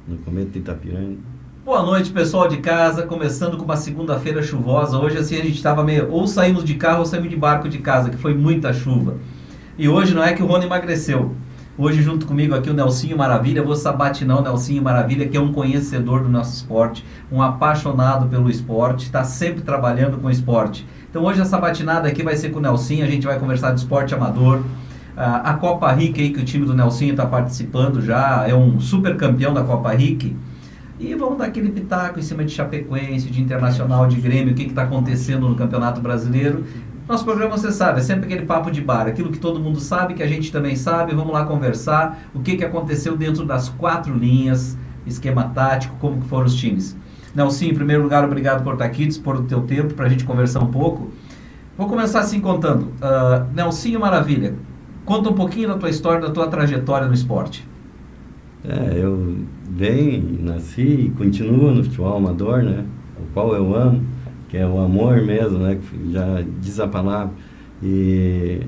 no Cometa de Itapiranga. Boa noite, pessoal de casa, começando com uma segunda-feira chuvosa. Hoje assim a gente estava meio, ou saímos de carro ou saímos de barco de casa, que foi muita chuva. E hoje não é que o Rony emagreceu. Hoje junto comigo aqui o Nelsinho Maravilha, vou sabatinar o Nelsinho Maravilha, que é um conhecedor do nosso esporte, um apaixonado pelo esporte, está sempre trabalhando com esporte. Então hoje a sabatinada aqui vai ser com o Nelsinho, a gente vai conversar de esporte amador. A Copa Rick aí que o time do Nelsinho está participando já, é um super campeão da Copa Rick. E vamos dar aquele pitaco em cima de Chapecoense, de Internacional, de Grêmio, o que está acontecendo no Campeonato Brasileiro. Nosso programa, você sabe, é sempre aquele papo de bar, aquilo que todo mundo sabe, que a gente também sabe. Vamos lá conversar o que aconteceu dentro das 4 linhas, esquema tático, como que foram os times. Nelson, em primeiro lugar, obrigado por estar aqui, dispor do teu tempo para a gente conversar um pouco. Vou começar assim contando. Nelsinho Maravilha, conta um pouquinho da tua história, da tua trajetória no esporte. Eu nasci e continuo no futebol amador, né? O qual eu amo, que é o amor mesmo, né? Que já diz a palavra. E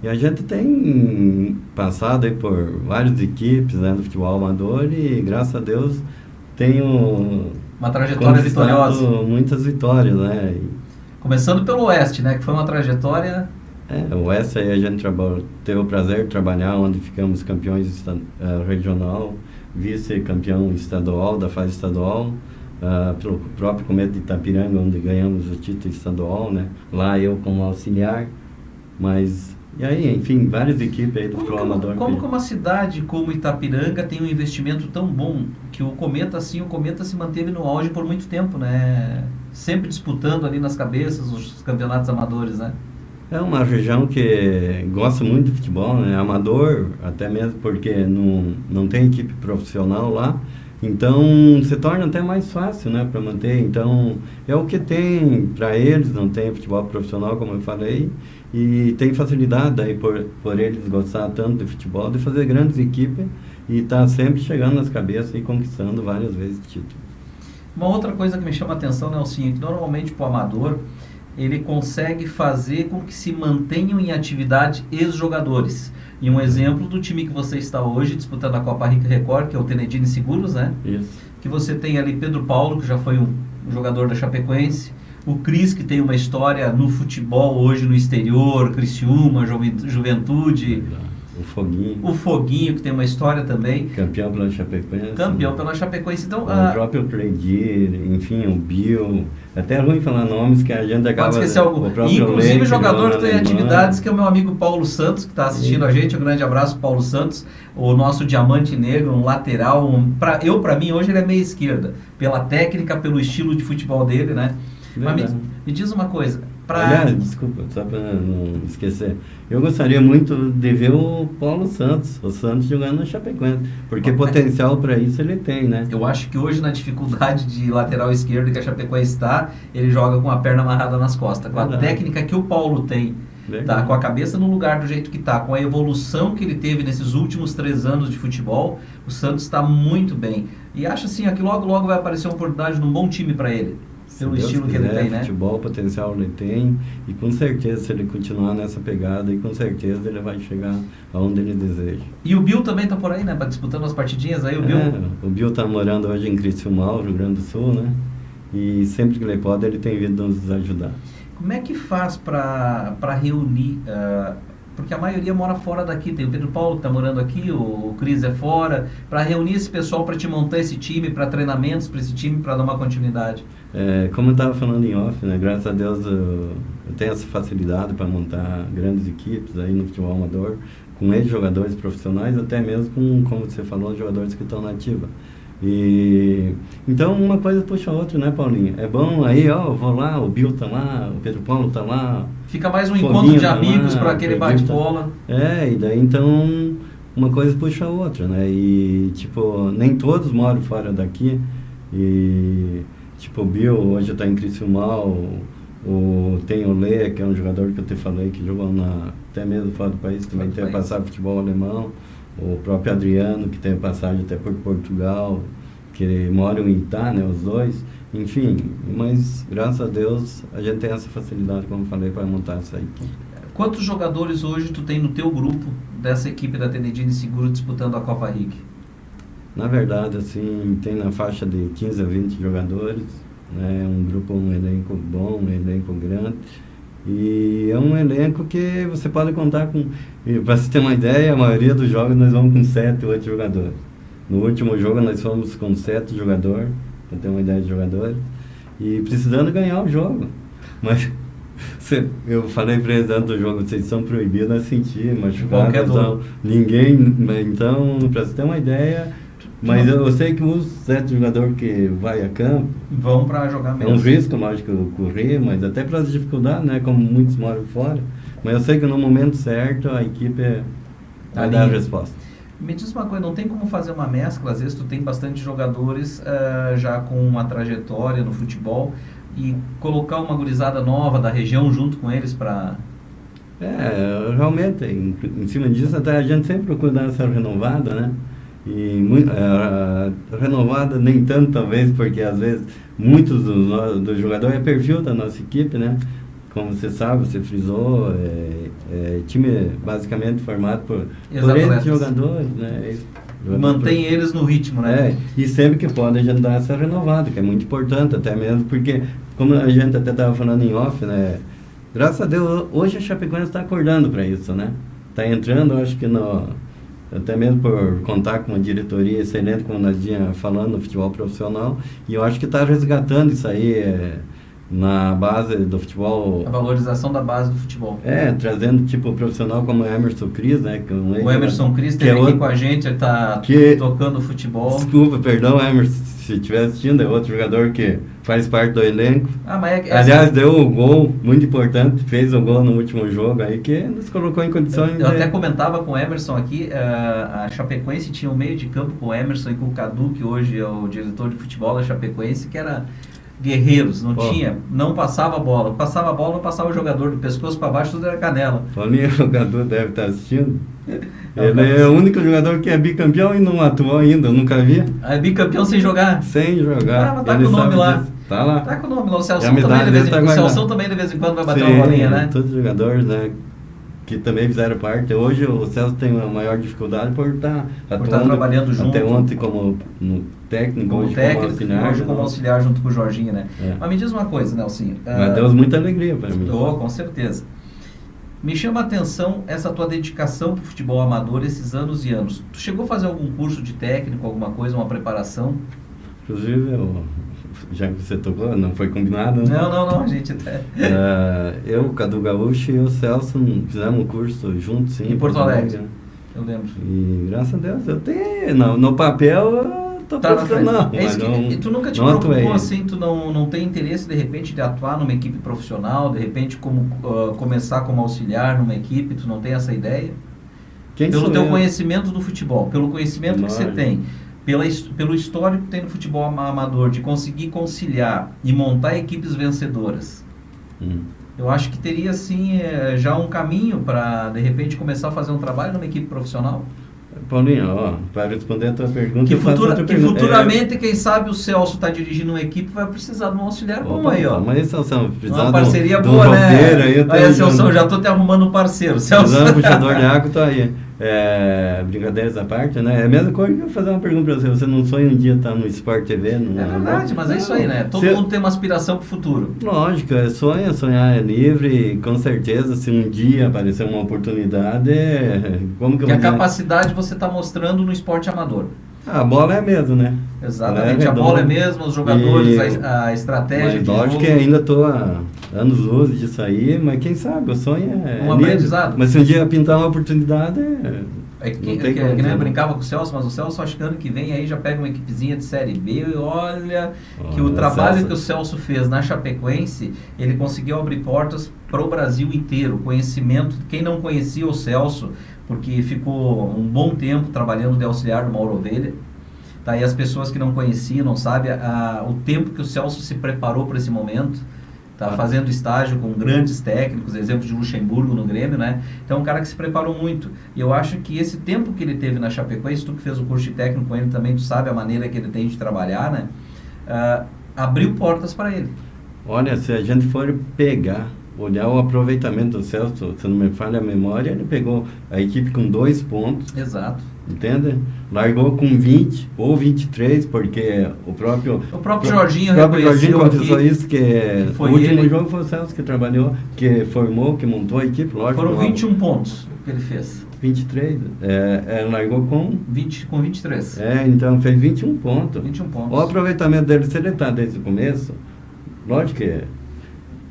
a gente tem passado aí por várias equipes, né, do futebol amador e, graças a Deus, tenho uma trajetória vitoriosa. Muitas vitórias, né? Começando pelo Oeste, né? Que foi uma trajetória... O Oeste aí a gente teve o prazer de trabalhar, onde ficamos campeões regional, vice-campeão estadual, da fase estadual, pelo próprio Cometa de Itapiranga, onde ganhamos o título estadual, né? Lá eu como auxiliar, e aí, enfim, várias equipes aí do futebol amador. Como que uma cidade como Itapiranga tem um investimento tão bom, que o Cometa se manteve no auge por muito tempo, né? Sempre disputando ali nas cabeças os campeonatos amadores, né? É uma região que gosta muito de futebol, né? Amador, até mesmo porque não tem equipe profissional lá, então se torna até mais fácil, né, para manter. Então é o que tem para eles, não tem futebol profissional, como eu falei, e tem facilidade aí por eles gostar tanto de futebol, de fazer grandes equipes e estar sempre chegando nas cabeças e conquistando várias vezes títulos. Uma outra coisa que me chama a atenção, Nelson, é que normalmente para o amador ele consegue fazer com que se mantenham em atividade ex-jogadores. E um exemplo do time que você está hoje, disputando a Copa Rica Record, que é o Tenedini Seguros, né? Isso. Que você tem ali Pedro Paulo, que já foi um jogador da Chapecoense, o Cris, que tem uma história no futebol hoje no exterior, Criciúma, Juventude... O Foguinho, que tem uma história também. Campeão pela Chapecoense. Então, o próprio Cleidir, enfim, o Bill. Até é ruim falar nomes que a gente acaba... Pode esquecer algum. Inclusive jogador que tem atividades, que é o meu amigo Paulo Santos, que está assistindo a gente. Um grande abraço, Paulo Santos. O nosso diamante negro, um lateral. Para mim, hoje ele é meia esquerda. Pela técnica, pelo estilo de futebol dele, né? Mas me diz uma coisa. Aliás, desculpa, só para não esquecer. Eu gostaria muito de ver o Paulo Santos, jogando no Chapecoense, porque potencial para isso ele tem, né? Eu acho que hoje, na dificuldade de lateral esquerdo que a Chapecoense está, ele joga com a perna amarrada nas costas. Com a técnica que o Paulo tem, tá, com a cabeça no lugar do jeito que está, com a evolução que ele teve nesses últimos 3 anos de futebol, o Santos está muito bem. E acho assim, que logo logo vai aparecer uma oportunidade num bom time para ele. Pelo estilo que ele tem, né? Futebol, potencial ele tem, e com certeza, se ele continuar nessa pegada, e com certeza ele vai chegar aonde ele deseja. E o Bill também tá por aí, né? Disputando as partidinhas aí, o Bill tá morando hoje em Criciúma, Rio Grande do Sul, né? E sempre que ele pode, ele tem vindo nos ajudar. Como é que faz para reunir... porque a maioria mora fora daqui, tem o Pedro Paulo que está morando aqui, o Cris é fora, para reunir esse pessoal, para te montar esse time, para treinamentos para esse time, para dar uma continuidade? Como eu estava falando em off, né, graças a Deus eu tenho essa facilidade para montar grandes equipes aí no futebol amador, com ex-jogadores profissionais, até mesmo com, como você falou, jogadores que estão na ativa. Então uma coisa puxa a outra, né, Paulinho? É bom aí, eu vou lá, o Bill tá lá, o Pedro Paulo tá lá. Fica mais um encontro de amigos para aquele bate-bola. E daí então uma coisa puxa a outra, né? E tipo, nem todos moram fora daqui. E tipo, o Bill hoje está em Criciúma, tem o Lê, que é um jogador que eu te falei, que jogou até mesmo fora do país, também tem passado futebol alemão. O próprio Adriano, que tem passagem até por Portugal, que moram em Itá, né, os dois. Enfim, mas graças a Deus a gente tem essa facilidade, como falei, para montar essa equipe. Quantos jogadores hoje tu tem no teu grupo dessa equipe da Tenedini Seguro disputando a Copa Rick? Na verdade, assim, tem na faixa de 15 a 20 jogadores, né? Um elenco bom, um elenco grande. E é um elenco que você pode contar com... Para você ter uma ideia, a maioria dos jogos nós vamos com 7, 8 jogadores. No último jogo nós fomos com 7 jogadores, para ter uma ideia de jogadores, e precisando ganhar o jogo. Mas eu falei para eles antes do jogo, vocês são proibidos a sentir, machucados, então, ninguém... Então, para você ter uma ideia... Mas eu sei que os 7 jogadores que vai a campo... Vão para jogar mesmo. É um risco, lógico, correr, mas até para as dificuldades, né? Como muitos moram fora. Mas eu sei que no momento certo a equipe vai dar a resposta. Me diz uma coisa, não tem como fazer uma mescla? Às vezes tu tem bastante jogadores já com uma trajetória no futebol e colocar uma gurizada nova da região junto com eles para... Realmente, em cima disso até a gente sempre procura dar essa renovada, né? E renovada nem tanto talvez, porque às vezes muitos dos jogadores é perfil da nossa equipe, né? Como você sabe, você frisou, time basicamente formado por esses jogadores, né? Mantém eles no ritmo, né? E sempre que pode a gente dar essa renovada, que é muito importante, até mesmo porque, como a gente até estava falando em off, né? Graças a Deus, hoje a Chapecoense está acordando para isso, né? Está entrando, acho que até mesmo por contar com uma diretoria excelente, como nós tínhamos falando, no futebol profissional, e eu acho que está resgatando isso aí na base do futebol. A valorização da base do futebol. Trazendo tipo profissional como o Emerson Cris, né? O Emerson Cris esteve aqui com a gente, ele está tocando futebol. Desculpa, perdão, Emerson, se estiver assistindo, é outro jogador que faz parte do elenco. Aliás, deu o gol, muito importante, fez o gol no último jogo aí, que nos colocou em condições... Eu até comentava com o Emerson aqui, a Chapecoense tinha um meio de campo com o Emerson e com o Cadu, que hoje é o diretor de futebol da Chapecoense, que era guerreiros, não passava a bola, não passava o jogador, do pescoço para baixo tudo era canela. O Cadu deve estar assistindo. Ele é o único jogador que é bicampeão e não atuou ainda, eu nunca vi. É bicampeão sem jogar? Sem jogar. Mas tá com o nome lá. Tá lá. Tá com o nome lá. O Celso também de vez em quando vai bater uma bolinha, né? Todos os jogadores, né, que também fizeram parte. Hoje o Celso tem uma maior dificuldade por estar atuando trabalhando junto. Até ontem como técnico, como auxiliar. Hoje como auxiliar junto com o Jorginho, né? Mas me diz uma coisa, Nelsinho. Mas deu muita alegria para mim. Com certeza. Me chama a atenção essa tua dedicação para o futebol amador esses anos e anos. Tu chegou a fazer algum curso de técnico, alguma coisa, uma preparação? Inclusive, já que você tocou, não foi combinado, né? Não, a gente até... eu, o Cadu Gaúcho e o Celso fizemos um curso juntos, sim. Em Porto Alegre, eu lembro. E graças a Deus, eu tenho, no papel... Profissional, tu nunca te preocupou assim, tu não tem interesse de repente de atuar numa equipe profissional, de repente começar como auxiliar numa equipe, tu não tem essa ideia? Pelo teu conhecimento do futebol, pelo conhecimento que você tem, pelo histórico que tem no futebol amador, de conseguir conciliar e montar equipes vencedoras. Eu acho que teria assim já um caminho para de repente começar a fazer um trabalho numa equipe profissional. Paulinho, para responder a tua pergunta... Que futuramente, quem sabe, o Celso está dirigindo uma equipe vai precisar de um auxiliar bom aí, ó. Mas Celso, precisa uma parceria boa, né? Aí, Celso, já estou te arrumando um parceiro. Celso, puxador de água, tô aí. Brincadeiras à parte, né? É a mesma coisa que eu fazer uma pergunta para você. Você não sonha um dia estar no Sport TV? É verdade, mas é isso aí, né? Todo mundo tem uma aspiração para o futuro. Lógico, sonhar é livre e com certeza, se um dia aparecer uma oportunidade, como que eu vou dizer? A capacidade você está mostrando no esporte amador. A bola é a mesma, né? Exatamente, a bola é a mesma, os jogadores, a estratégia. Mas lógico que ainda estou há anos luz disso aí, mas quem sabe, o sonho é aprendizado. Mas se um dia pintar uma oportunidade, que nem eu brincava com o Celso, mas o Celso acho que ano que vem aí já pega uma equipezinha de Série B e olha que o trabalho que o Celso fez na Chapecoense, ele conseguiu abrir portas para o Brasil inteiro, conhecimento, quem não conhecia o Celso, porque ficou um bom tempo trabalhando de auxiliar do Mauro Ovelha, tá? E as pessoas que não conheciam, não sabem o tempo que o Celso se preparou para esse momento, tá? Fazendo estágio com grandes técnicos, exemplo de Luxemburgo no Grêmio, né? Então é um cara que se preparou muito, e eu acho que esse tempo que ele teve na Chapecoense, tu que fez o curso de técnico com ele também, tu sabe a maneira que ele tem de trabalhar, né? Abriu portas para ele. Olha, se a gente for olhar o aproveitamento do Celso, se não me falha a memória, ele pegou a equipe com 2 pontos. Exato. entende? Largou com 20 ou 23, porque o próprio Jorginho confessou aqui, isso, que foi o último ele. jogo foi o Celso que trabalhou, que formou, que montou a equipe, lógico. Foram 21 pontos que ele fez. 23, largou com 23. Então fez 21 pontos. 21 pontos. O aproveitamento dele, se ele está desde o começo, lógico que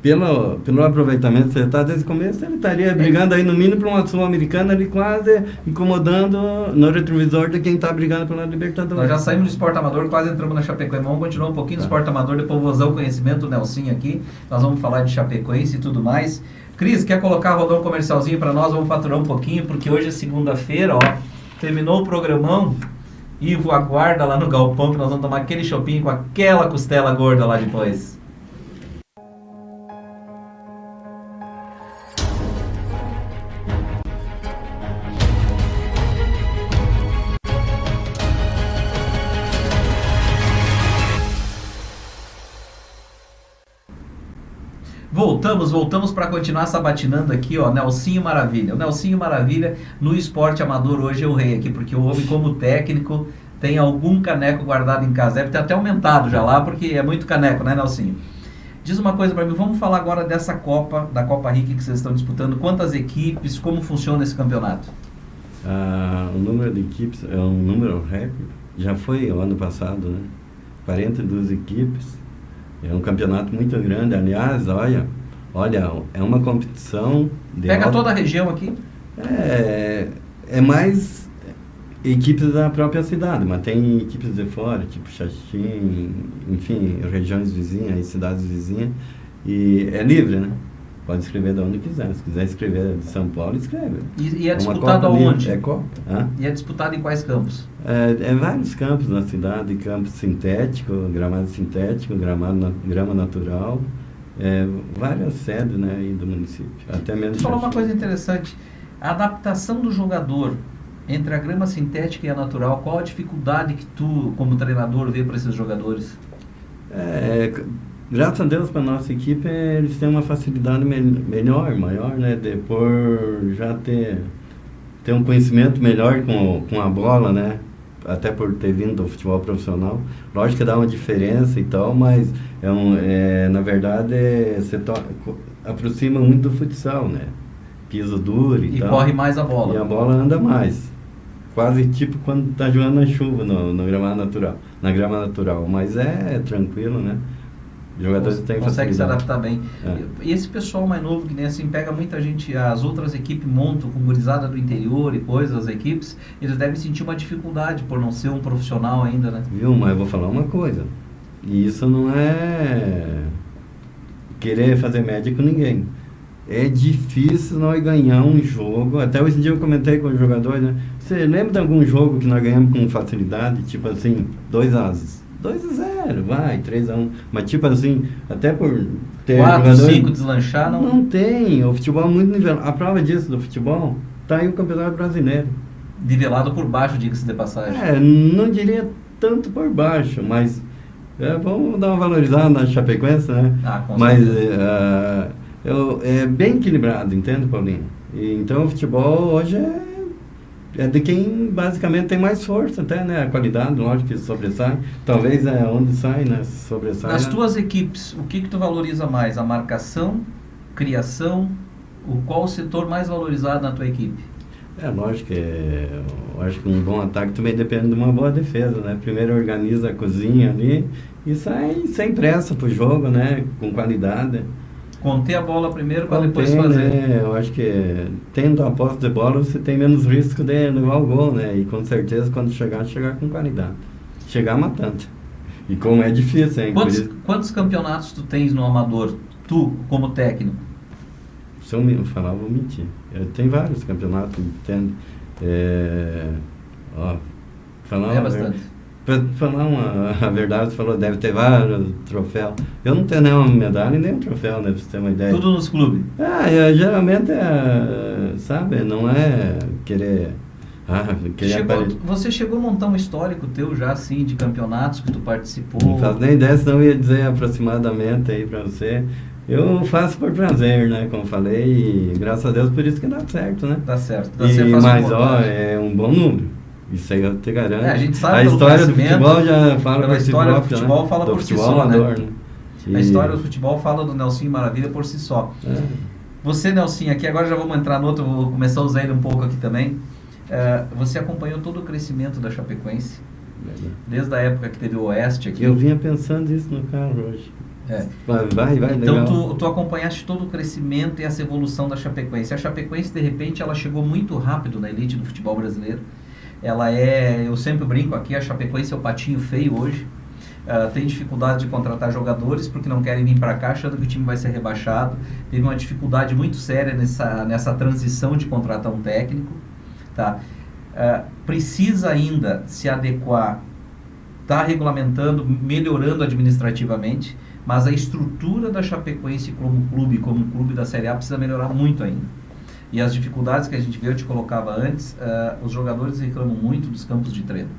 pelo aproveitamento, se ele está desde o começo, ele estaria brigando aí no mínimo para uma Sul-Americana, ali quase incomodando no retrovisor de quem está brigando pela Libertadores. Nós já saímos do Esporte Amador, quase entramos na Chapecoense. Vamos continuar um pouquinho no Esporte Amador, depois vou usar o conhecimento do Nelsinho aqui. Nós vamos falar de Chapecoense e tudo mais. Cris, quer rodar um comercialzinho para nós? Vamos faturar um pouquinho, porque hoje é segunda-feira, ó. Terminou o programão. Ivo aguarda lá no galpão que nós vamos tomar aquele chopinho com aquela costela gorda lá depois. Voltamos para continuar sabatinando aqui, ó, Nelsinho Maravilha. O Nelsinho Maravilha no Esporte Amador hoje é o rei aqui, porque o homem como técnico tem algum caneco guardado em casa. Deve ter até aumentado já lá, porque é muito caneco, né, Nelsinho? Diz uma coisa para mim, vamos falar agora dessa Copa, da Copa Rica que vocês estão disputando. Quantas equipes, como funciona esse campeonato? O número de equipes é um número recorde. Já foi o ano passado, né? 42 equipes. É um campeonato muito grande. Aliás, olha, é uma competição de Pega toda a região aqui? É mais equipes da própria cidade, mas tem equipes de fora, tipo Xaxim, enfim, regiões vizinhas, cidades vizinhas, e é livre, né? Pode escrever de onde quiser. Se quiser escrever de São Paulo, escreve. E é disputado aonde? É Copa. E é disputado em quais campos? Vários campos na cidade, campo sintético, gramado sintético, grama natural, várias sedes, né, aí do município. Até mesmo. Você falou uma coisa interessante, a adaptação do jogador entre a grama sintética e a natural, qual a dificuldade que tu, como treinador, vê para esses jogadores? Graças a Deus para a nossa equipe, eles têm uma facilidade maior, né, de por já ter um conhecimento melhor com a bola, né, até por ter vindo do futebol profissional. Lógico que dá uma diferença e tal, mas na verdade você aproxima muito do futsal, né, piso duro e tal. E corre mais a bola. E a bola anda mais. Quase tipo quando está jogando na chuva, no gramado natural, na grama natural, mas é tranquilo, né. Os jogadores têm consegue se adaptar bem. É. E esse pessoal mais novo, que nem assim, pega muita gente, as outras equipes montam com gurizada do interior e coisas, as equipes, eles devem sentir uma dificuldade por não ser um profissional ainda, né? Viu, mas eu vou falar uma coisa, e isso não é querer fazer média com ninguém. É difícil nós ganhar um jogo, até hoje em dia eu comentei com os jogadores, né? Você lembra de algum jogo que nós ganhamos com facilidade, tipo assim, 2-0, vai, 3-1. Mas tipo assim, até por ter 4, 5 deslanchar, não tem. O futebol é muito nivelado. A prova disso do futebol tá aí o Campeonato Brasileiro. Nivelado por baixo, diga-se de passagem. Não diria tanto por baixo, mas vamos dar uma valorizada na Chapecoense, né? Com mas certeza. é bem equilibrado, entende, Paulinho? Então o futebol hoje é de quem basicamente tem mais força até, né? A qualidade, lógico que sobressai. Talvez é onde sai, né? Sobressai. Nas tuas equipes, o que tu valoriza mais? A marcação, criação? Qual o setor mais valorizado na tua equipe? Lógico que eu acho que um bom ataque também depende de uma boa defesa, né? Primeiro organiza a cozinha ali e sai sem pressa pro jogo, né? Com qualidade. Conter a bola primeiro para depois fazer. Né? Eu acho que tendo a posse de bola você tem menos risco de levar o gol, né? E com certeza quando chegar com qualidade. Chegar matando. E como é difícil, hein? Quantos campeonatos tu tens no amador? Tu, como técnico? Se eu falar, eu vou mentir. Eu tenho vários campeonatos, entendo. Bastante. Para falar a verdade, você falou, deve ter vários troféus. Eu não tenho nenhuma medalha e nem um troféu, né? Pra você ter uma ideia. Tudo nos clubes? Geralmente sabe, não é querer... Você chegou a montar um histórico teu já, assim, de campeonatos que tu participou? Não faço nem ideia, senão eu ia dizer aproximadamente aí pra você. Eu faço por prazer, né? Como falei, e graças a Deus por isso que dá certo, né? Dá certo. Mas, é um bom número. Isso aí eu te garanto. A gente sabe a pelo história do crescimento, futebol já fala pela por si história do própria, futebol né? fala Do por si futebol só, amador, né? E- A história do futebol fala do Nelsinho Maravilha por si só. Você, Nelsinho, aqui agora já vamos entrar no outro, vou começar a usar ele um pouco aqui também. Você acompanhou todo o crescimento da Chapecoense, desde a época que teve o Oeste aqui. Eu vinha pensando isso no carro hoje. Vai, Então legal. tu acompanhaste todo o crescimento e essa evolução da Chapecoense. A Chapecoense, de repente, ela chegou muito rápido na elite do futebol brasileiro. Ela eu sempre brinco aqui, a Chapecoense é o patinho feio hoje. Tem dificuldade de contratar jogadores porque não querem vir para cá achando que o time vai ser rebaixado. Teve uma dificuldade muito séria nessa transição de contratar um técnico. Tá? Precisa ainda se adequar, está regulamentando, melhorando administrativamente, mas a estrutura da Chapecoense como clube da Série A precisa melhorar muito ainda. E as dificuldades que a gente viu, eu te colocava antes, os jogadores reclamam muito dos campos de treino.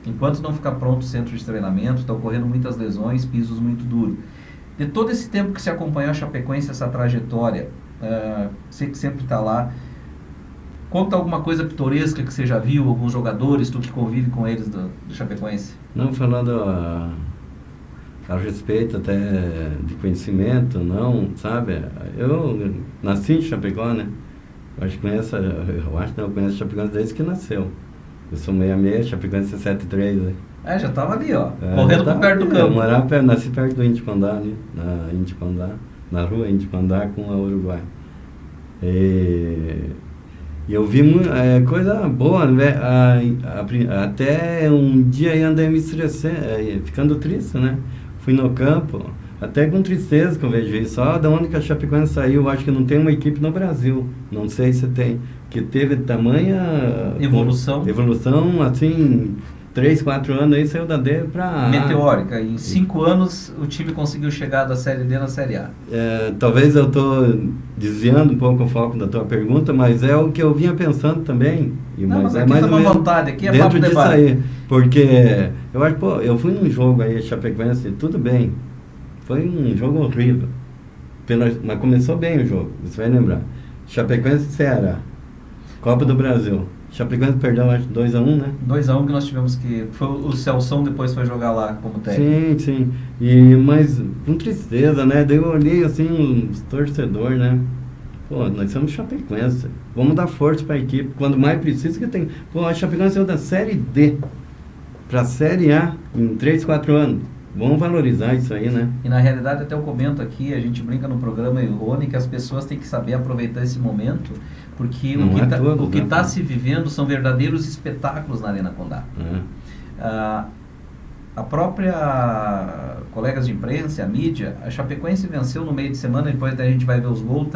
Enquanto não ficar pronto o centro de treinamento, estão ocorrendo muitas lesões, pisos muito duros. De todo esse tempo que se acompanhou a Chapecoense, essa trajetória, você que sempre está lá, conta alguma coisa pitoresca que você já viu, alguns jogadores, tu que convive com eles do Chapecoense? Não falando a respeito até de conhecimento, não, sabe? Eu nasci em Chapecó, né? Eu conheço Chapecoense desde que nasceu. Eu sou 66, Chapecoense 73, né? Já estava ali, ó, correndo por perto do campo. Eu morava nasci perto do Índio Condá, ali, na rua Índio Condá com a Uruguai. E eu vi coisa boa, né? Até um dia eu andei me estressando, ficando triste, né? Fui no campo, até com tristeza que eu vejo isso. Só da onde que a Chapecoense saiu, acho que não tem uma equipe no Brasil. Não sei se tem, que teve tamanha evolução, assim, 3, 4 anos aí saiu da D para meteórica. Em 5 anos o time conseguiu chegar da Série D na Série A. Talvez eu estou desviando um pouco o foco da tua pergunta, mas é o que eu vinha pensando também. Mas é mais ou menos vontade, aqui é dentro disso aí. Porque eu acho, eu fui num jogo aí, Chapecoense, tudo bem. Foi um jogo horrível. Mas começou bem o jogo, você vai lembrar. Chapecoense e Ceará, Copa do Brasil. Chapecoense perdeu, acho, 2-1, né? 2-1 que nós tivemos que... Foi o Celson depois foi jogar lá como técnico. Sim. Mas com tristeza, né? Daí eu olhei assim, os torcedores, né? Nós somos Chapecoense. Vamos dar força para a equipe. Quando mais precisa que tem... a Chapecoense saiu da Série D para a Série A em 3, 4 anos. Vamos valorizar isso aí, né? E na realidade, até eu comento aqui, a gente brinca no programa, Rony, que as pessoas têm que saber aproveitar esse momento, porque o que está se vivendo são verdadeiros espetáculos na Arena Condá. A própria colegas de imprensa, a mídia, a Chapecoense venceu no meio de semana, depois daí a gente vai ver os gols,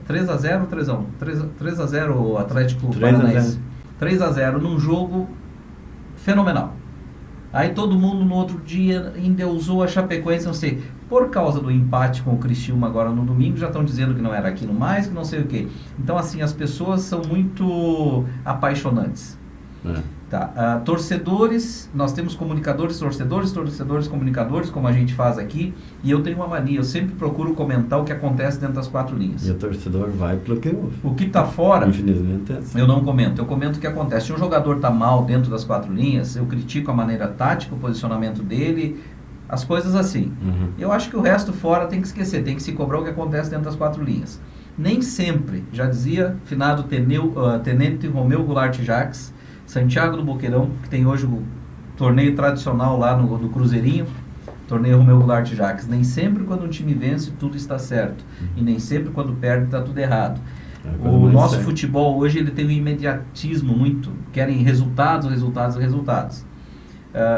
3-0 ou 3-1? 3-0 o Atlético Paranaense. 3-0 num jogo fenomenal. Aí todo mundo no outro dia endeusou a Chapecoense, não sei, por causa do empate com o Criciúma agora no domingo, já estão dizendo que não era aquilo mais, que não sei o quê. Então, assim, as pessoas são muito apaixonantes. Torcedores, nós temos comunicadores, torcedores, comunicadores, como a gente faz aqui, e eu tenho uma mania, eu sempre procuro comentar o que acontece dentro das 4 linhas. E o torcedor vai pelo que ouve. O que está fora, infelizmente, é assim. Eu não comento, eu comento o que acontece. Se um jogador está mal dentro das 4 linhas, eu critico a maneira tática, o posicionamento dele, as coisas assim. Eu acho que o resto fora tem que esquecer, tem que se cobrar o que acontece dentro das 4 linhas. Nem sempre, já dizia finado Tenente Romeu Goulart Jacques, Santiago do Boqueirão, que tem hoje o torneio tradicional lá no Cruzeirinho, torneio Romeu Goulart Jacques. Nem sempre quando um time vence tudo está certo, e nem sempre quando perde está tudo errado. O nosso futebol hoje ele tem um imediatismo muito, querem resultados.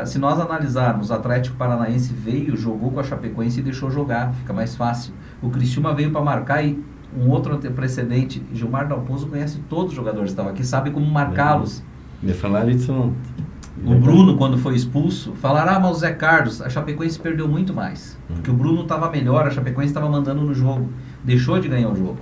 Se nós analisarmos, o Atlético Paranaense veio, jogou com a Chapecoense e deixou jogar, fica mais fácil. O Criciúma veio para marcar e um outro precedente, Gilmar Dalpozo conhece todos os jogadores que estavam aqui, sabe como marcá-los. Me falaram isso ontem. O Bruno, quando foi expulso, falaram, mas o Zé Carlos, a Chapecoense perdeu muito mais. Porque o Bruno estava melhor, a Chapecoense estava mandando no jogo. Deixou de ganhar o jogo.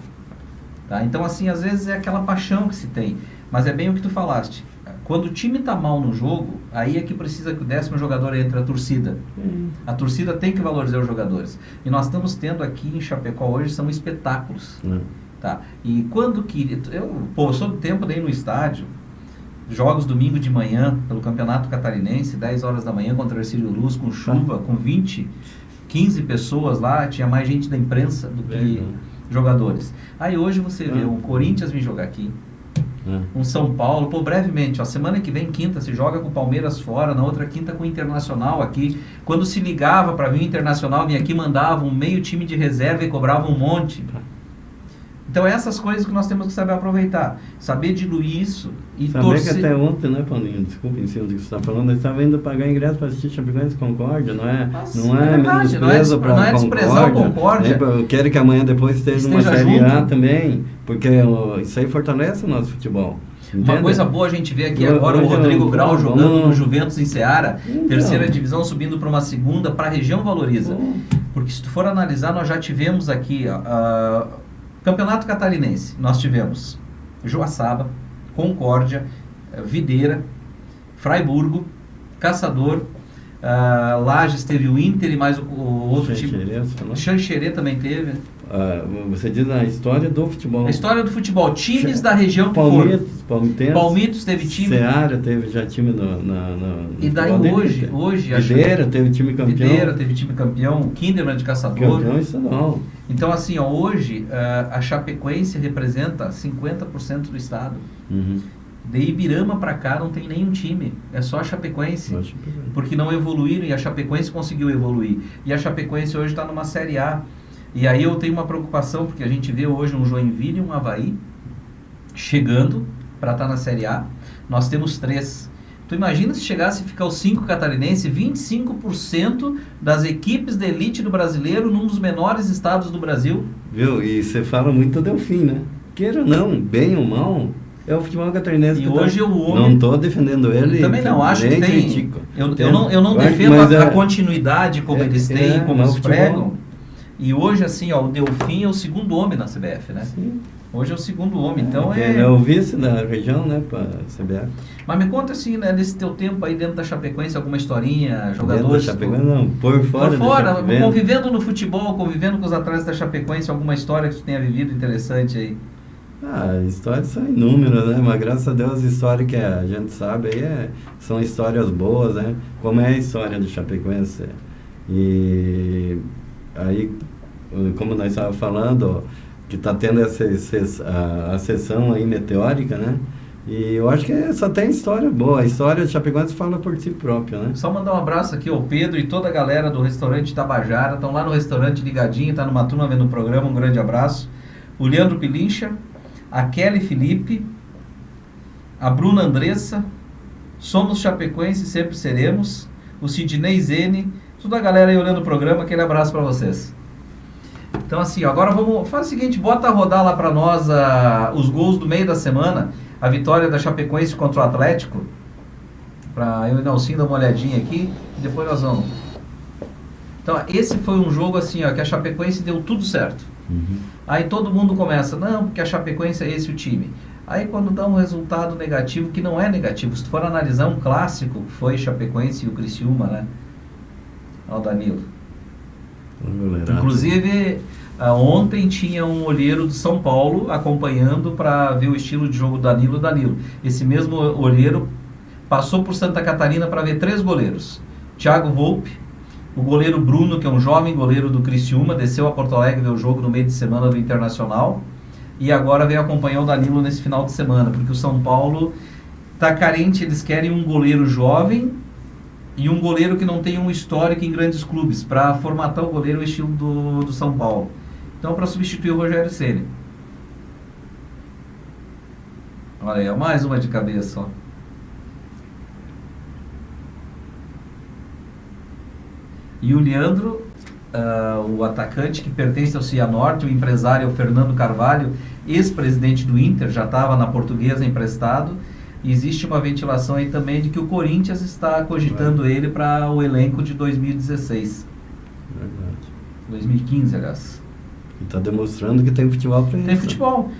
Então, assim, às vezes é aquela paixão que se tem. Mas é bem o que tu falaste. Quando o time está mal no jogo, aí é que precisa que o 10º jogador entre, a torcida. A torcida tem que valorizar os jogadores. E nós estamos tendo aqui em Chapecó hoje, são espetáculos. E quando que... Eu sou do tempo daí no estádio, jogos domingo de manhã, pelo Campeonato Catarinense, 10 horas da manhã contra o Ercílio Luz, com chuva, com 15 pessoas lá, tinha mais gente da imprensa do que jogadores. Aí hoje você vê o Corinthians vir jogar aqui, um São Paulo, brevemente, ó, semana que vem, quinta, se joga com o Palmeiras fora, na outra quinta com o Internacional aqui. Quando se ligava para vir o Internacional, vinha aqui, mandava um meio time de reserva e cobrava um monte. Então essas coisas que nós temos que saber aproveitar, saber diluir isso e torcer. Saber que até ontem, né, Paulinho, desculpa em cima do que você está falando, nós estávamos indo pagar ingresso para assistir Chapecoense Concórdia, não é verdade, não é desprezar o Concórdia. Eu quero que amanhã depois esteja numa Série A também, porque isso aí fortalece o nosso futebol. Entende? Uma coisa boa a gente vê aqui agora o Rodrigo Grau jogando no Juventus em Ceará, terceira divisão subindo para uma segunda, para a região valoriza. Porque se tu for analisar, nós já tivemos aqui Campeonato Catarinense, nós tivemos Joaçaba, Concórdia, Videira, Fraiburgo, Caçador, Lages teve o Inter e mais o outro time. Xanxerê também teve. Você diz a história do futebol. A história do futebol, times da região que Palmitos teve time. Ceará teve já time no e daí hoje Videira teve time campeão. Videira teve time campeão, Kinderman de Caçador. Campeão estadual. Então assim, hoje a Chapecoense representa 50% do estado. De Ibirama para cá não tem nenhum time, é só a Chapecoense, porque não evoluíram e a Chapecoense conseguiu evoluir. E a Chapecoense hoje está numa Série A. E aí eu tenho uma preocupação, porque a gente vê hoje um Joinville e um Avaí chegando para estar na Série A. Nós temos 3. Tu imagina se chegasse a ficar os 5 catarinenses, 25% das equipes de elite do brasileiro num dos menores estados do Brasil. Viu? E você fala muito do Delfim, né? Queira ou não, bem ou mal, é o futebol catarinense. E hoje não estou defendendo ele. Também não, acho que tem. Eu não defendo a continuidade como eles têm, como eles pregam. E hoje, assim, o Delfim é o segundo homem na CBF, né? Sim. Hoje é o segundo homem, então Ele é o vice da região, né, para CBF. Mas me conta, assim, né, nesse teu tempo aí dentro da Chapecoense, alguma historinha, jogadores... Dentro da Chapecoense, não, por fora convivendo no futebol, convivendo com os atletas da Chapecoense, alguma história que tu tenha vivido interessante aí? Histórias são inúmeras, né? Mas graças a Deus, as histórias que a gente sabe aí são histórias boas, né? Como é a história do Chapecoense. E aí, como nós estávamos falando, que está tendo a sessão aí meteórica, né? E eu acho que só tem história boa. A história de Chapecoense fala por si própria, né? Só mandar um abraço aqui ao Pedro e toda a galera do restaurante Tabajara. Estão lá no restaurante ligadinho, tá numa turma vendo o programa. Um grande abraço. O Leandro Pilincha, a Kelly Felipe, a Bruna Andressa, somos Chapecoense e sempre seremos. O Sidney Zene, toda a galera aí olhando o programa. Aquele abraço para vocês. Então assim, agora vamos fazer o seguinte, bota a rodar lá para nós os gols do meio da semana, a vitória da Chapecoense contra o Atlético, para eu e o Nelsinho dar uma olhadinha aqui, e depois nós vamos. Então esse foi um jogo assim, que a Chapecoense deu tudo certo. Aí todo mundo começa, não, porque a Chapecoense é esse o time. Aí quando dá um resultado negativo, que não é negativo, se tu for analisar um clássico, que foi Chapecoense e o Criciúma, né? Olha o Danilo. Inclusive, ontem tinha um olheiro do São Paulo acompanhando para ver o estilo de jogo do Danilo. Esse mesmo olheiro passou por Santa Catarina para ver 3 goleiros. Thiago Volpe, o goleiro Bruno, que é um jovem goleiro do Criciúma, desceu a Porto Alegre ver o jogo no meio de semana do Internacional, e agora veio acompanhar o Danilo nesse final de semana, porque o São Paulo está carente, eles querem um goleiro jovem e um goleiro que não tem um histórico em grandes clubes, para formatar o goleiro o estilo do São Paulo. Então, para substituir o Rogério Ceni. Olha aí, mais uma de cabeça, ó. E o Leandro, o atacante que pertence ao Cianorte, o empresário é o Fernando Carvalho, ex-presidente do Inter, já estava na Portuguesa emprestado. E existe uma ventilação aí também de que o Corinthians está cogitando ele para o elenco de 2016. Verdade. 2015, aliás. E está demonstrando que tem futebol para isso. Tem futebol.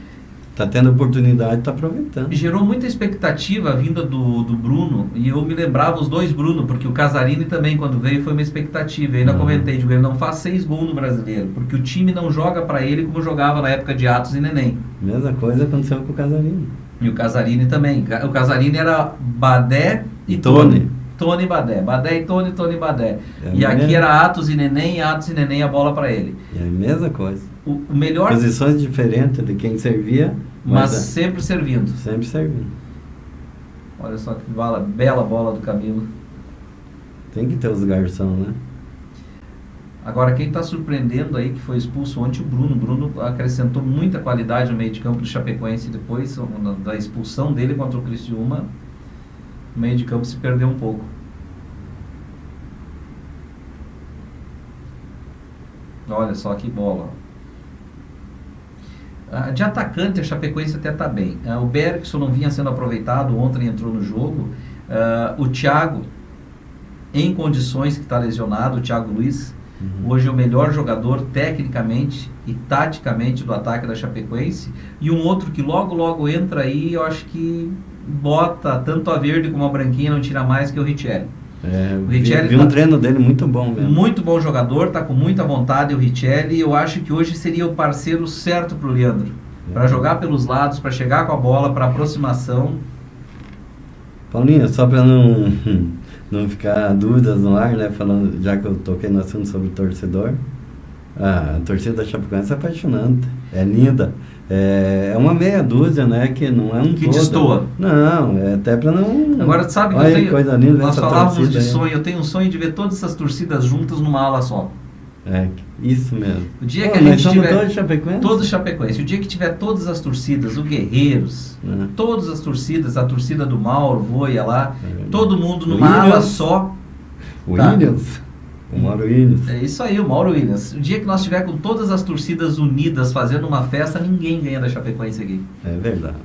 Está tendo oportunidade, está aproveitando. Gerou muita expectativa a vinda do Bruno, e eu me lembrava os 2 Bruno, porque o Casarini também, quando veio, foi uma expectativa. Eu ainda comentei, digo, ele não faz 6 gols no Brasileiro, porque o time não joga para ele como jogava na época de Atos e Neném. Mesma coisa aconteceu com o Casarini. E o Casarini também. O Casarini era Badé e Tony. Tony e Badé. Badé e Tony, Tony e Badé. É E aqui mesmo. era Atos e Neném, e Atos e Neném a bola para ele. É a mesma coisa. O melhor, Posições diferentes de quem servia, mas mas sempre servindo. sempre servindo. Olha só que bela bola do Camilo. Tem que ter os garçons, né? Agora, quem está surpreendendo aí, que foi expulso ontem, o Bruno. O Bruno acrescentou muita qualidade no meio de campo do Chapecoense. Depois da expulsão dele contra o Criciúma, o meio de campo se perdeu um pouco. Olha só que bola. De atacante, a Chapecoense até está bem. O Bergson não vinha sendo aproveitado, ontem entrou no jogo. O Thiago, em condições, que está lesionado, o Thiago Luiz, hoje é o melhor jogador tecnicamente e taticamente do ataque da Chapecoense. E um outro que logo entra aí, eu acho que bota tanto a verde como a branquinha, não tira mais, que é o Richelli. O Richelli vi um treino dele muito bom mesmo. Muito bom jogador, tá com muita vontade o Richelli. Eu acho que hoje seria o parceiro certo pro Leandro, para jogar pelos lados, para chegar com a bola, para aproximação. Paulinho, só para não ficar dúvidas no ar, né, falando, já que eu toquei no assunto sobre o torcedor, a torcida da Chapecoense é apaixonante, é linda, é uma meia dúzia, né, que não é um Que todo. destoa. Não, é até para não... Agora, tu sabe que olha, eu tenho, coisa linda, nós essa falávamos torcida de aí. sonho, eu tenho um sonho de ver todas essas torcidas juntas numa ala só. É, isso mesmo. O dia Pô, que a nós gente somos tiver todos Chapecoense? todos Chapecoense, o dia que tiver todas as torcidas, o Guerreiros, todas as torcidas, a torcida do Mauro, Voia lá, todo mundo numa ala só. O Tá. Williams, o Mauro Williams. É isso aí, o Mauro Williams. O dia que nós tiver com todas as torcidas unidas fazendo uma festa, ninguém ganha da Chapecoense aqui. É verdade.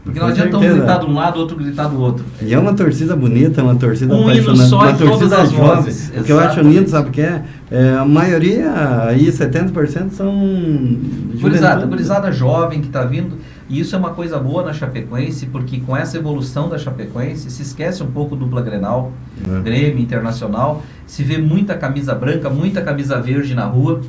Porque Com não adianta um certeza. gritar de um lado, outro gritar do outro. E é uma torcida bonita, uma torcida Um hino apaixonante, só uma em todas torcida as jovem. vozes. O que eu acho Exatamente. lindo, sabe o que é? A maioria, aí 70% são juventude. Gurizada jovem que está vindo. E isso é uma coisa boa na Chapecoense, porque com essa evolução da Chapecoense, se esquece um pouco dupla Grenal, Grêmio, Internacional, se vê muita camisa branca, muita camisa verde na rua.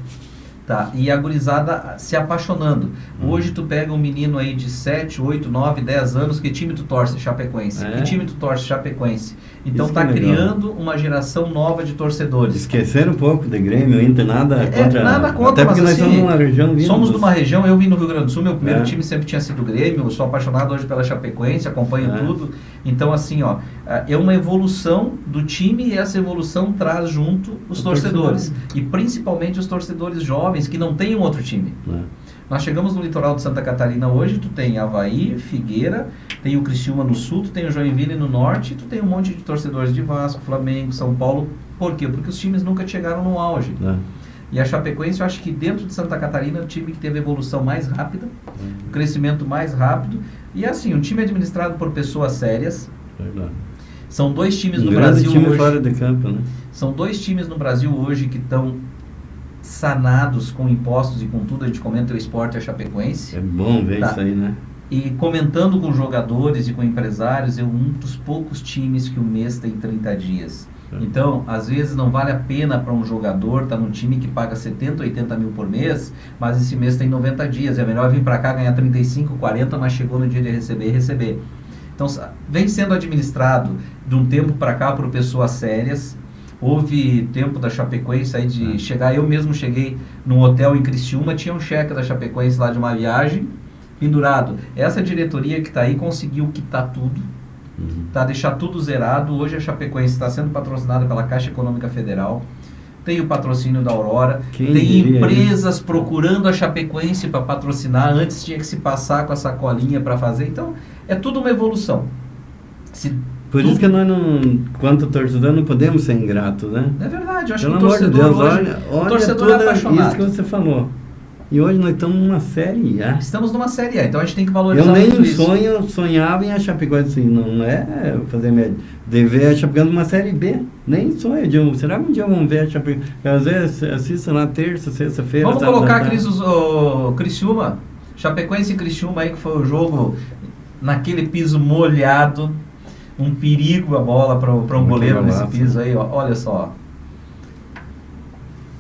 Tá, e a gurizada se apaixonando. Hoje tu pega um menino aí de 7, 8, 9, 10 anos, que time tu torce? Chapecoense. Que time tu torce? Chapecoense. Então Isso tá que é legal. criando uma geração nova de torcedores. Esqueceram um pouco de Grêmio, Inter, nada contra. Nada contra, até porque mas nós assim, somos uma região vindo somos de dos- uma região, eu vim no Rio Grande do Sul, meu primeiro É. time sempre tinha sido o Grêmio, eu sou apaixonado hoje pela Chapecoense, acompanho É. tudo. Então assim, ó, é uma evolução do time, e essa evolução traz junto os O torcedores. torcedor. E principalmente os torcedores jovens que não têm um outro time. né? Nós chegamos no litoral de Santa Catarina hoje, tu tem Avaí, Figueira, tem o Criciúma no sul, tu tem o Joinville no norte, tu tem um monte de torcedores de Vasco, Flamengo, São Paulo. Por quê? Porque os times nunca chegaram no auge. Né? E a Chapecoense, eu acho que dentro de Santa Catarina é o time que teve a evolução mais rápida, o crescimento mais rápido. E assim, um time administrado por pessoas sérias. Verdade. São dois times Um no grande Brasil time hoje. fora de campo, né? São dois times no Brasil hoje que estão sanados com impostos e com tudo. A gente comenta o Sport e a Chapecoense. É bom ver Tá. isso aí, né? E comentando com jogadores e com empresários, é um dos poucos times que o mês tem 30 dias. Então, às vezes não vale a pena para um jogador estar num time que paga 70, 80 mil por mês, mas esse mês tem 90 dias. É melhor vir para cá ganhar 35, 40, mas chegou no dia de receber. Então, vem sendo administrado de um tempo para cá por pessoas sérias. Houve tempo da Chapecoense aí de chegar, eu mesmo cheguei num hotel em Criciúma, tinha um cheque da Chapecoense lá de uma viagem pendurado. Essa diretoria que está aí conseguiu quitar tudo, tá, deixar tudo zerado. Hoje a Chapecoense está sendo patrocinada pela Caixa Econômica Federal, tem o patrocínio da Aurora, Quem tem diria empresas procurando a Chapecoense para patrocinar. Antes tinha que se passar com a sacolinha para fazer. Então é tudo uma evolução. Por isso que nós não, quanto torcedor, não podemos ser ingratos, né? É verdade, eu acho Pelo que o amor de torcedor Deus, hoje, olha o torcedor tudo é apaixonado. isso que você falou. E hoje nós estamos numa série A. Estamos numa Série A, então a gente tem que valorizar Eu nem muito isso. sonhava em a Chapecoense assim, não é fazer média. De ver a Chapecoense numa série B. Nem sonho. Será que um dia vamos ver a Chapecoense? Às vezes assisto lá terça, sexta-feira. Vamos sábado colocar à tarde. o Criciúma, Chapecoense e Criciúma aí, que foi o jogo naquele piso molhado, um perigo a bola para um Muito goleiro nesse golaço, piso aí, ó. Olha só.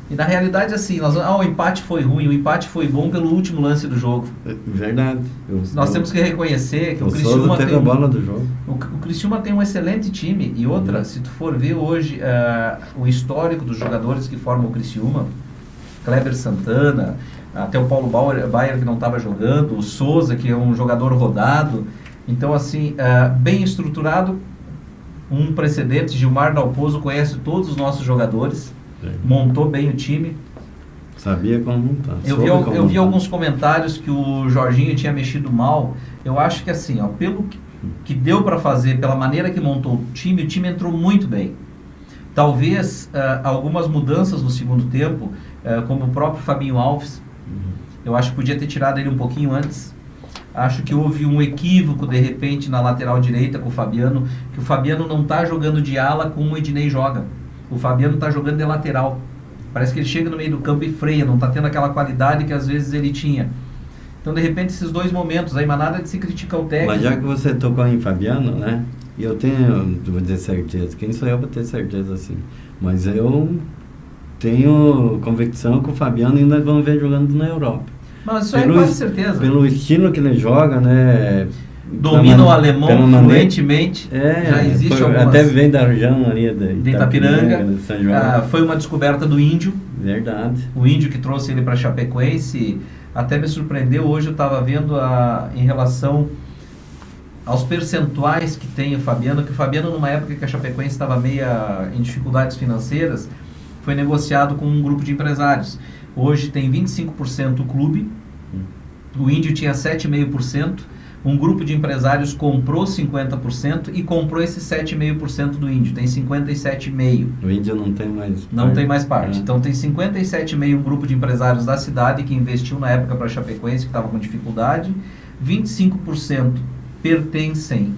E na realidade, assim, o empate foi ruim, o empate foi bom pelo último lance do jogo. Verdade. Nós temos que reconhecer que o Criciúma Criciúma teve a bola do jogo. O Criciúma tem um excelente time. E outra, se tu for ver hoje o histórico dos jogadores que formam o Criciúma, Kleber Santana, até o Paulo Baier que não estava jogando, o Souza, que é um jogador rodado. Então, assim, bem estruturado, um precedente. Gilmar Dalpozo conhece todos os nossos jogadores, montou bem o time. Sabia como montar. Eu vi alguns comentários que o Jorginho tinha mexido mal. Eu acho que assim, pelo que deu para fazer, pela maneira que montou o time entrou muito bem. Talvez algumas mudanças no segundo tempo, como o próprio Fabinho Alves, eu acho que podia ter tirado ele um pouquinho antes. Acho que houve um equívoco, de repente, na lateral direita com o Fabiano, que o Fabiano não está jogando de ala como o Ednei joga. O Fabiano está jogando de lateral. Parece que ele chega no meio do campo e freia, não está tendo aquela qualidade que às vezes ele tinha. Então, de repente, esses dois momentos, aí, mas nada de se criticar o técnico. Mas já que você tocou em Fabiano, né? E eu tenho, vou dizer certeza, quem sou eu para ter certeza assim? Mas eu tenho convicção que o Fabiano ainda vamos ver jogando na Europa. Mas isso é quase certeza. Pelo estilo que ele joga, né? Domina o alemão fluentemente. Já existe algumas... Até vem da região ali de Itapiranga. De São João. Foi uma descoberta do Índio. Verdade. O Índio que trouxe ele para Chapecoense. Até me surpreendeu. Hoje eu estava vendo em relação aos percentuais que tem o Fabiano. Que o Fabiano, numa época que a Chapecoense estava meia em dificuldades financeiras, foi negociado com um grupo de empresários. Hoje tem 25% o clube. O Índio tinha 7,5%. Um grupo de empresários comprou 50% e comprou esse 7,5% do Índio. Tem 57,5%. O Índio não tem mais Não tem mais parte. Então tem 57,5% um grupo de empresários da cidade que investiu na época para a Chapecoense, que estava com dificuldade. 25% pertencem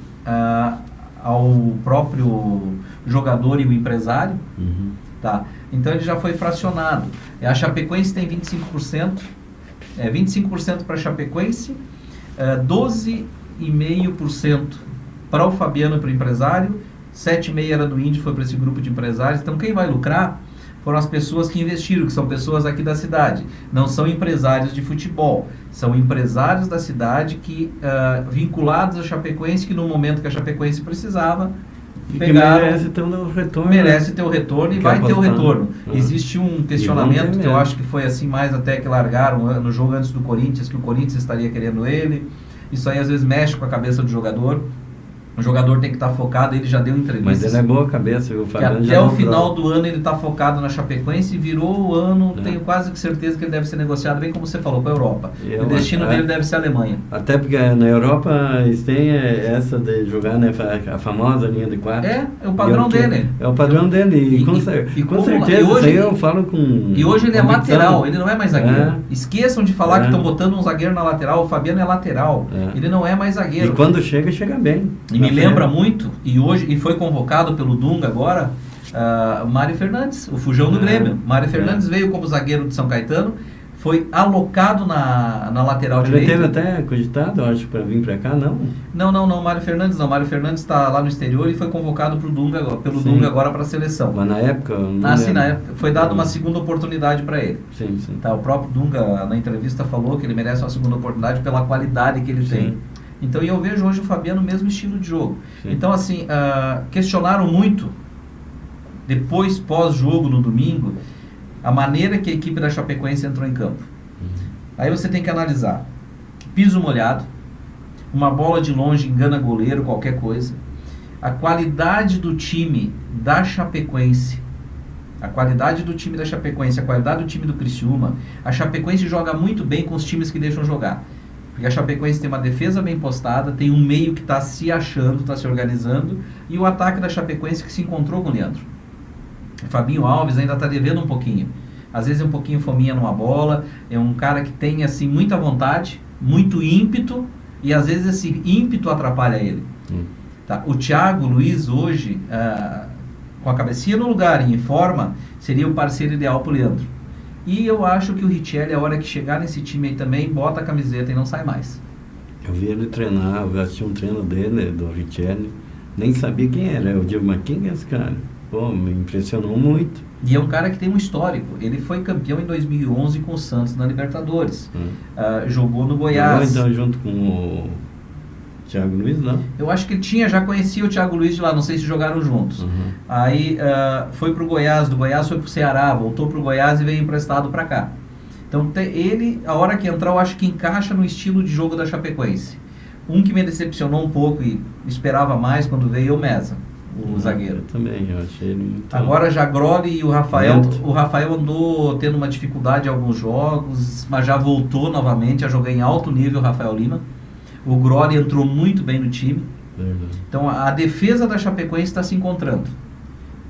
ao próprio jogador e o empresário. Tá? Então ele já foi fracionado. A Chapecoense tem 25%. 25% para a Chapecoense, 12,5% para o Fabiano e para o empresário, 7,5% era do Índio, foi para esse grupo de empresários. Então quem vai lucrar foram as pessoas que investiram, que são pessoas aqui da cidade. Não são empresários de futebol, são empresários da cidade que vinculados à Chapecoense, que no momento que a Chapecoense precisava, pegaram, merece ter o retorno. Merece ter o retorno e vai ter o retorno. Ah. Existe um questionamento que eu acho que foi assim mais até que largaram no jogo antes do Corinthians, que o Corinthians estaria querendo ele. Isso aí às vezes mexe com a cabeça do jogador. O jogador tem que estar focado, ele já deu entrevista. Mas ele é boa cabeça, viu? Até o final do ano ele está focado na Chapecoense e virou o ano, tenho quase certeza que ele deve ser negociado, bem como você falou, para a Europa. O destino dele deve ser a Alemanha. Até porque na Europa eles têm essa de jogar, né, a famosa linha de 4. É o padrão dele. É o padrão dele. Com certeza, hoje, isso aí eu falo com... E hoje ele é lateral, ele não é mais zagueiro. Esqueçam de falar que estão botando um zagueiro na lateral, o Fabiano é lateral. Ele não é mais zagueiro. E quando chega bem. E me lembra muito, e foi convocado pelo Dunga agora, o Mário Fernandes, o Fujão do Grêmio. Mário Fernandes veio como zagueiro de São Caetano, foi alocado na lateral direita. Ele teve até cogitado, acho, para vir para cá, não? Não, Mário Fernandes não. Mário Fernandes está lá no exterior e foi convocado pelo Dunga agora para a seleção. Mas na época... na época foi dada uma segunda oportunidade para ele. Sim. Tá, o próprio Dunga, na entrevista, falou que ele merece uma segunda oportunidade pela qualidade que ele tem. Então, eu vejo hoje o Fabiano no mesmo estilo de jogo. Sim. Então, assim, questionaram muito, depois, pós-jogo, no domingo, a maneira que a equipe da Chapecoense entrou em campo. Aí você tem que analisar. Piso molhado, uma bola de longe engana goleiro, qualquer coisa. A qualidade do time da Chapecoense, a qualidade do time do Criciúma. A Chapecoense joga muito bem com os times que deixam jogar. Porque a Chapecoense tem uma defesa bem postada, tem um meio que está se achando, está se organizando, e o ataque da Chapecoense que se encontrou com o Leandro. O Fabinho Alves ainda está devendo um pouquinho. Às vezes é um pouquinho fominha numa bola, é um cara que tem assim muita vontade, muito ímpeto, e às vezes esse ímpeto atrapalha ele. Tá? O Thiago Luiz hoje, com a cabecinha no lugar e em forma, seria o parceiro ideal para o Leandro. E eu acho que o Richelli, a hora que chegar nesse time aí também, bota a camiseta e não sai mais. Eu vi ele treinar, eu assisti um treino dele, do Richelli, nem sabia quem era. Eu digo, mas quem é esse cara? Pô, me impressionou muito. E é um cara que tem um histórico. Ele foi campeão em 2011 com o Santos na Libertadores. Jogou no Goiás. Jogou então junto com o Thiago Luiz, não? Eu acho que ele já conhecia o Thiago Luiz de lá, não sei se jogaram juntos. Aí foi pro Goiás, do Goiás foi pro Ceará, voltou pro Goiás e veio emprestado para cá. Então ele, a hora que entrar, eu acho que encaixa no estilo de jogo da Chapecoense. Um que me decepcionou um pouco e esperava mais quando veio o Meza, o zagueiro. Também, eu achei ele muito... Agora já Groli e o Rafael, lento. o Rafael andou tendo uma dificuldade em alguns jogos, mas já voltou novamente a jogar em alto nível, o Rafael Lima. O Groli entrou muito bem no time. Verdade. Então a defesa da Chapecoense está se encontrando.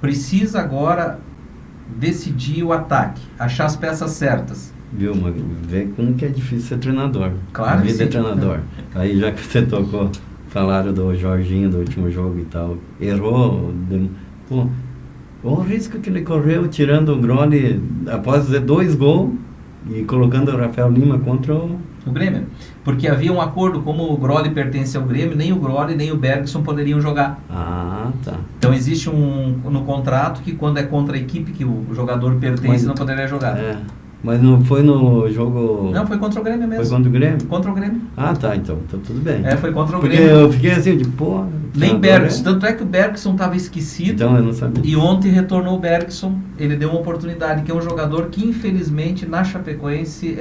Precisa agora decidir o ataque, achar as peças certas. Viu, mas vê como que é difícil ser treinador. Claro que vida é sim. treinador. Aí já que você tocou, falaram do Jorginho do último jogo e tal, errou, pô, o risco que ele correu tirando o Groli após fazer 2 gols e colocando o Rafael Lima contra o Grêmio. Porque havia um acordo, como o Groli pertence ao Grêmio, nem o Groli nem o Bergson poderiam jogar. Ah, tá. Então existe no contrato que quando é contra a equipe que o jogador pertence, não poderia jogar. Mas não foi no jogo... Não, foi contra o Grêmio mesmo. Foi contra o Grêmio? Contra o Grêmio. Ah, tá, então tudo bem. Foi contra o Porque Grêmio. eu fiquei assim, de pô... Nem Bergson. Tanto é que o Bergson estava esquecido. Então eu não sabia. E ontem retornou o Bergson. Ele deu uma oportunidade, que é um jogador que infelizmente na Chapecoense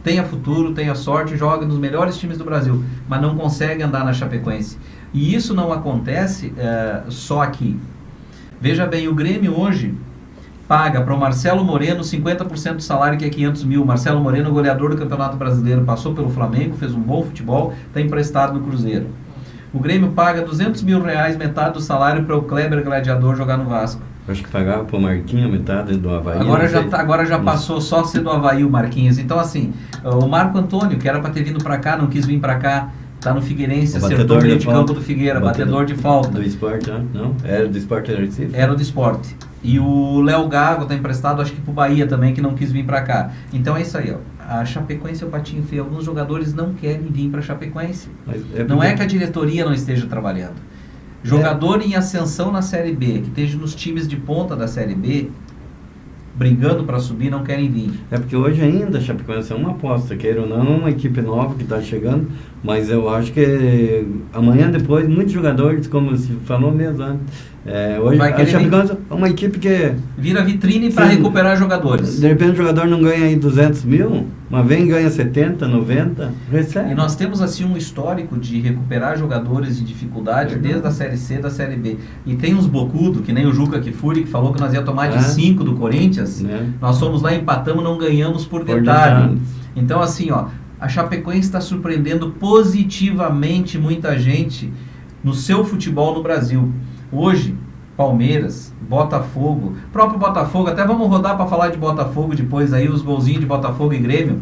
tenha futuro, tenha sorte, joga nos melhores times do Brasil, mas não consegue andar na Chapecoense. E isso não acontece só aqui. Veja bem, o Grêmio hoje paga para o Marcelo Moreno 50% do salário, que é 500 mil. Marcelo Moreno, goleador do Campeonato Brasileiro, passou pelo Flamengo, fez um bom futebol, está emprestado no Cruzeiro. O Grêmio paga 200 mil reais, metade do salário, para o Kleber Gladiador jogar no Vasco. Acho que pagava pro Marquinhos metade do Avaí. Agora já passou só a ser do Avaí o Marquinhos. Então assim, o Marco Antônio, que era para ter vindo para cá, não quis vir para cá, está no Figueirense, acertou o meio de campo do Figueira, batedor de falta. Do Sport, não? Era do Sport Recife? Era do Sport. E o Léo Gago está emprestado, acho que pro Bahia também, que não quis vir para cá. Então é isso aí, ó. A Chapecoense é o patinho feio. Alguns jogadores não querem vir para a Chapecoense. Não é que a diretoria não esteja trabalhando. Jogador em ascensão na Série B, que esteja nos times de ponta da Série B, brigando para subir, não querem vir. É porque hoje ainda a Chapecoense é uma aposta, queira ou não, uma equipe nova que está chegando, mas eu acho que amanhã depois, muitos jogadores, como se falou mesmo antes, hoje a Chapecoense é uma equipe que... Vira vitrine para recuperar jogadores. De repente o jogador não ganha aí 200 mil, mas vem e ganha 70, 90, recebe. E nós temos assim um histórico de recuperar jogadores de dificuldade desde a Série C da Série B. E tem uns bocudo, que nem o Juca Kifuri, que falou que nós ia tomar de 5 do Corinthians. Nós fomos lá, empatamos, não ganhamos por detalhe. Então assim, ó, a Chapecoense está surpreendendo positivamente muita gente no seu futebol no Brasil. Hoje, Palmeiras, Botafogo, próprio Botafogo, até vamos rodar para falar de Botafogo depois aí, os golzinhos de Botafogo e Grêmio.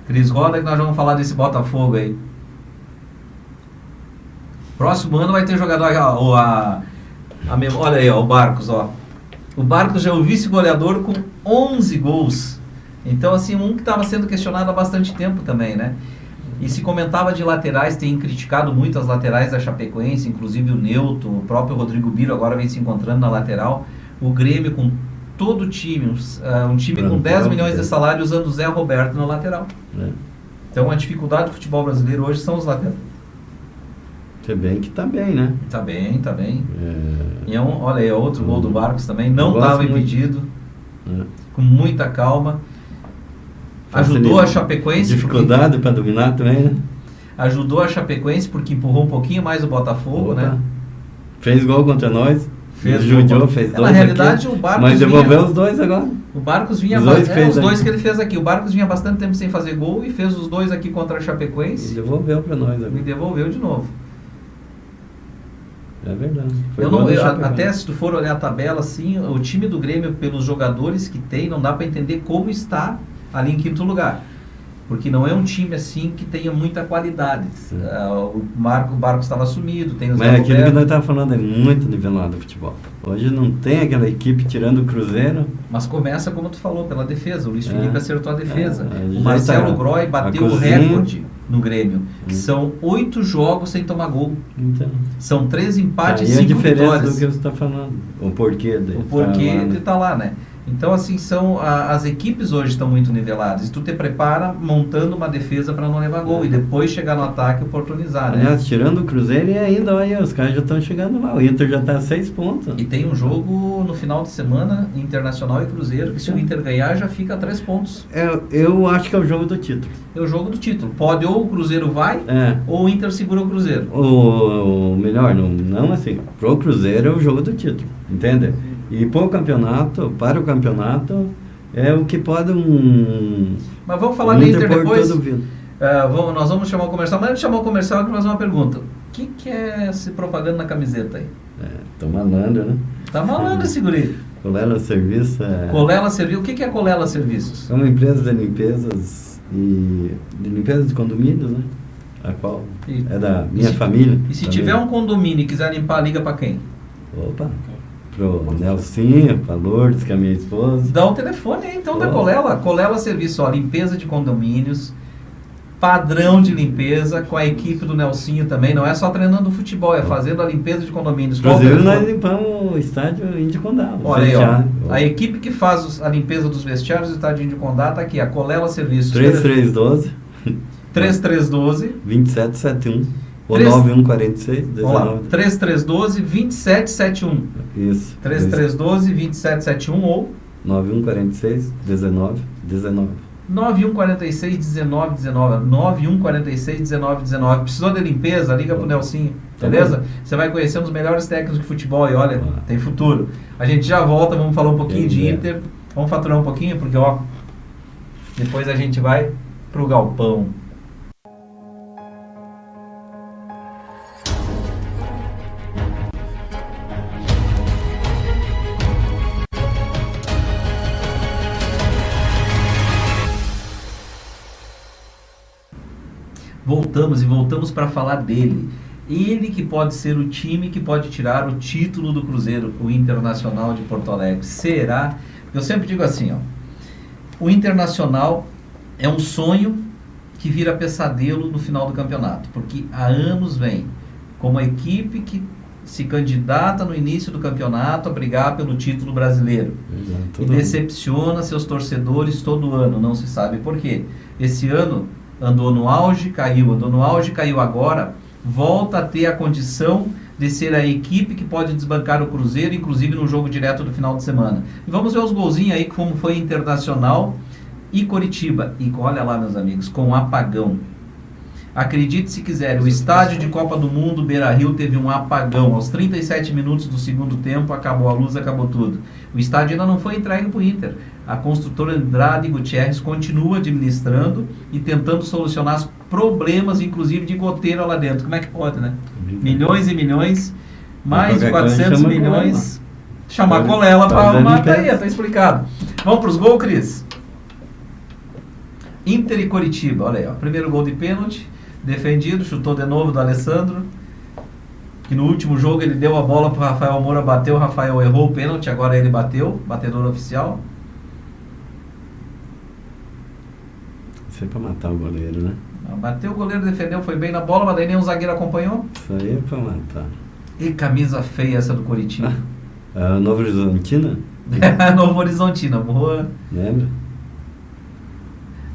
Cris, roda que nós vamos falar desse Botafogo aí. Próximo ano vai ter jogador, olha aí, ó, o Barcos, ó. O Barcos já é o vice-goleador com 11 gols. Então, assim, um que estava sendo questionado há bastante tempo também, né? E se comentava de laterais, tem criticado muito as laterais da Chapecoense, inclusive o Neuto, o próprio Rodrigo Biro agora vem se encontrando na lateral. O Grêmio com todo o time, um time com 10 milhões de salário usando o Zé Roberto na lateral. Então a dificuldade do futebol brasileiro hoje são os laterais. Se bem que tá bem, né? Tá bem. E olha aí, outro gol do Barcos também, não estava impedido, com muita calma. Ajudou a Chapecoense. Dificuldade para dominar também, né? Ajudou a Chapecoense porque empurrou um pouquinho mais o Botafogo, né? Fez gol contra nós. Fez 2 na realidade, aqui, o Barcos mas devolveu os 2 agora. O Barcos vinha os dois que ele fez aqui. O Barcos vinha bastante tempo sem fazer gol e fez os 2 aqui contra a Chapecoense. E devolveu para nós agora. E devolveu de novo. É verdade. Até se tu for olhar a tabela, assim, o time do Grêmio, pelos jogadores que tem, não dá para entender como está ali em 5º lugar. Porque não é um time assim que tenha muita qualidade. O Barcos estava sumido, tem os... Mas aquilo que nós estávamos falando é muito nivelado o futebol. Hoje não tem aquela equipe tirando o Cruzeiro. Mas começa, como tu falou, pela defesa. O Luiz Felipe acertou a defesa. O Marcelo Groy bateu o recorde. no Grêmio. São 8 jogos sem tomar gol. Então, São 3 empates e aí a 5 diferença vitórias. do que você está falando. O porquê dele. O porquê lá, de estar lá, né? Então, assim, as equipes hoje estão muito niveladas. E tu te prepara montando uma defesa para não levar gol. E depois chegar no ataque e oportunizar, né? Aliás, tirando o Cruzeiro, e ainda, olha, os caras já estão chegando lá. O Inter já está a 6 pontos. E tem um jogo no final de semana, Internacional e Cruzeiro, que se o Inter ganhar já fica a 3 pontos. Eu acho que é o jogo do título. É o jogo do título. Pode ou o Cruzeiro vai, ou o Inter segura o Cruzeiro. O melhor, não assim, pro Cruzeiro é o jogo do título, entende? E para o campeonato, é o que pode Mas vamos falar do Inter depois. Nós vamos chamar o comercial. Mas antes de chamar o comercial, eu quero fazer uma pergunta. O que é esse propaganda na camiseta aí? Tô malandro, né? Tá malandro esse guri. Colela Serviço. Colela Serviços. O que é Colela Serviços? É uma empresa de limpezas de condomínios, né? A qual é da minha família. E se também. tiver um condomínio e quiser limpar, liga para quem? Opa! Pro Nelsinha, pra Lourdes, que é a minha esposa. Dá o telefone aí então da Colela. Colela Serviço, ó, limpeza de condomínios, padrão de limpeza, com a equipe do Nelsinho também. Não é só treinando futebol, é fazendo a limpeza de condomínios. Inclusive nós limpamos o estádio Índio Condá. Olha aí, ó. A equipe que faz a limpeza dos vestiários do estádio Índio Condá tá aqui, a Colela Serviços. 3312 3312 2771 ou 9146 19. Vamos lá, 3312 2771. Isso. 3312 2771 ou 9146 1919. 9146 1919. 9146 1919. Precisou de limpeza? Liga pro Nelsinho, beleza? Você vai conhecer um dos melhores técnicos de futebol e olha, tem futuro. A gente já volta, vamos falar um pouquinho de Inter. Vamos faturar um pouquinho, porque ó, depois a gente vai pro galpão. Voltamos para falar dele. Ele que pode ser o time que pode tirar o título do Cruzeiro, o Internacional de Porto Alegre. Será? Eu sempre digo assim, ó, o Internacional é um sonho que vira pesadelo no final do campeonato, porque há anos vem como a equipe que se candidata no início do campeonato a brigar pelo título brasileiro. E decepciona seus torcedores todo ano, não se sabe por quê. Esse ano andou no auge, caiu, agora volta a ter a condição de ser a equipe que pode desbancar o Cruzeiro, inclusive no jogo direto do final de semana. E vamos ver os golzinhos aí, como foi Internacional e Coritiba. E olha lá, meus amigos, com um apagão. Acredite se quiser, o estádio de Copa do Mundo, Beira-Rio, teve um apagão. Aos 37 minutos do segundo tempo, acabou a luz, acabou tudo. O estádio ainda não foi entregue para o Inter. A construtora Andrade Gutierrez continua administrando e tentando solucionar os problemas, inclusive de goteira lá dentro. Como é que pode, né? Milhões e milhões, mais de 400 milhões. Chamar Colela para arrumar, tá aí, tá explicado. Vamos para os gols, Cris? Inter e Coritiba, olha aí, ó. Primeiro gol de pênalti, defendido, chutou de novo do Alessandro, que no último jogo ele deu a bola para o Rafael Moura, bateu, o Rafael errou o pênalti, agora ele bateu, batedor oficial. Isso é para matar o goleiro, né? Bateu o goleiro, defendeu, foi bem na bola, mas daí nem o zagueiro acompanhou. Isso aí é para matar. E camisa feia essa do Coritiba. Novo Horizontina? Novo Horizontina, boa. Lembra?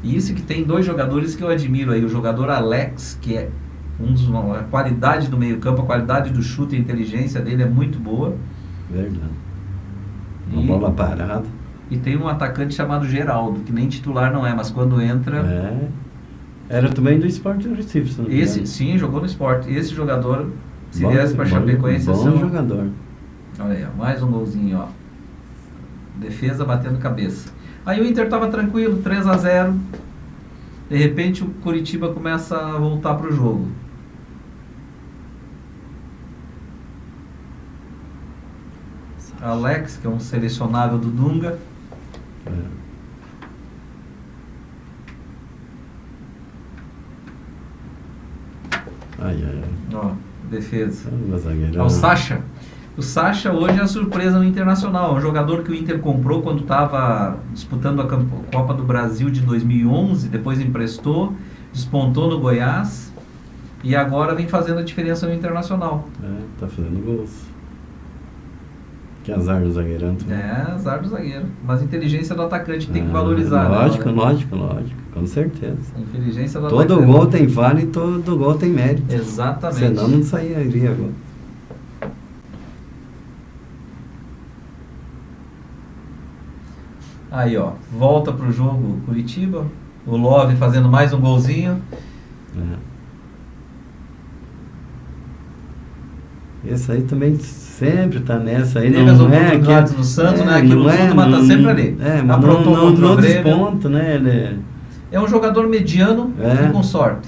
E isso que tem dois jogadores que eu admiro aí, o jogador Alex, que é a qualidade do meio campo, a qualidade do chute e a inteligência dele é muito boa. Verdade. Uma bola parada. E tem um atacante chamado Geraldo, que nem titular não é, mas quando entra... Era também do Sport do Recife. Esse, sim, jogou no Sport. Esse jogador, se viesse para Chapecoense... Bom jogador. Olha aí, ó, mais um golzinho, ó. Defesa batendo cabeça. Aí o Inter estava tranquilo, 3-0. De repente o Coritiba começa a voltar para o jogo. Alex, que é um selecionável do Dunga. Ó, defesa. O Sacha. O Sacha hoje é a surpresa no Internacional. É um jogador que o Inter comprou quando estava disputando a Copa do Brasil de 2011, depois emprestou, despontou no Goiás e agora vem fazendo a diferença no Internacional. Tá fazendo gols. Que azar do zagueirão. Azar do zagueiro. Mas inteligência do atacante tem que valorizar. Lógico, né? lógico, com certeza. Inteligência do todo atacante. Gol tem falha e todo gol tem mérito. Exatamente. Senão não sairia gol. Aí, ó, volta pro jogo Curitiba. O Love fazendo mais um golzinho. Esse aí também sempre tá nessa aí. Teve as oportunidades no Santos, né? Aquilo tudo, mas tá sempre ali. Mas aprontou contra o Grêmio. Desponto, né? Ele é um jogador mediano e com sorte.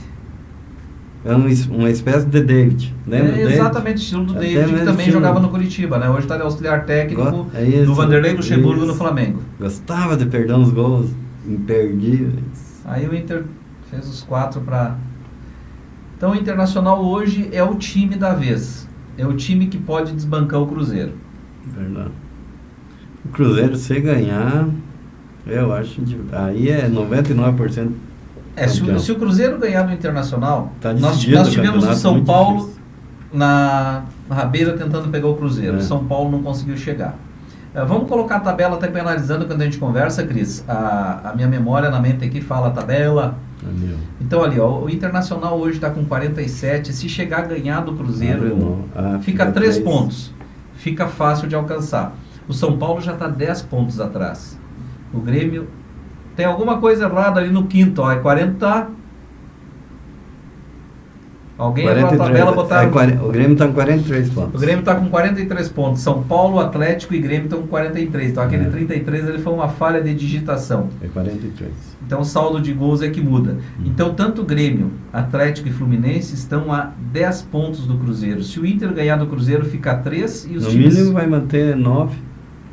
É uma espécie de David. Lembra do exatamente, estilo do David, que também jogava no Curitiba, né? Hoje está de auxiliar técnico do Vanderlei Luxemburgo no Flamengo. Gostava de perder uns gols imperdíveis. Aí o Inter fez os 4 para... Então o Internacional hoje é o time da vez. É o time que pode desbancar o Cruzeiro. Verdade. O Cruzeiro, se ganhar, eu acho... Aí é 99%. Se o Cruzeiro ganhar do Internacional, tá nós tivemos o São Paulo na rabeira tentando pegar o Cruzeiro. São Paulo não conseguiu chegar. Vamos colocar a tabela até penalizando quando a gente conversa, Cris. A minha memória na mente aqui fala a tabela. Então ali, ó, o Internacional hoje está com 47. Se chegar a ganhar do Cruzeiro, fica 3 pontos. Fica fácil de alcançar. O São Paulo já está 10 pontos atrás. O Grêmio... Tem alguma coisa errada ali no quinto, ó. É 40. Alguém errou a tabela, botaram. O Grêmio está com 43 pontos. O Grêmio está com 43 pontos. São Paulo, Atlético e Grêmio estão com 43. Então aquele 33 ele foi uma falha de digitação. É 43. Então o saldo de gols é que muda. Então tanto Grêmio, Atlético e Fluminense estão a 10 pontos do Cruzeiro. Se o Inter ganhar do Cruzeiro, fica a 3 e os times... No mínimo vai manter 9.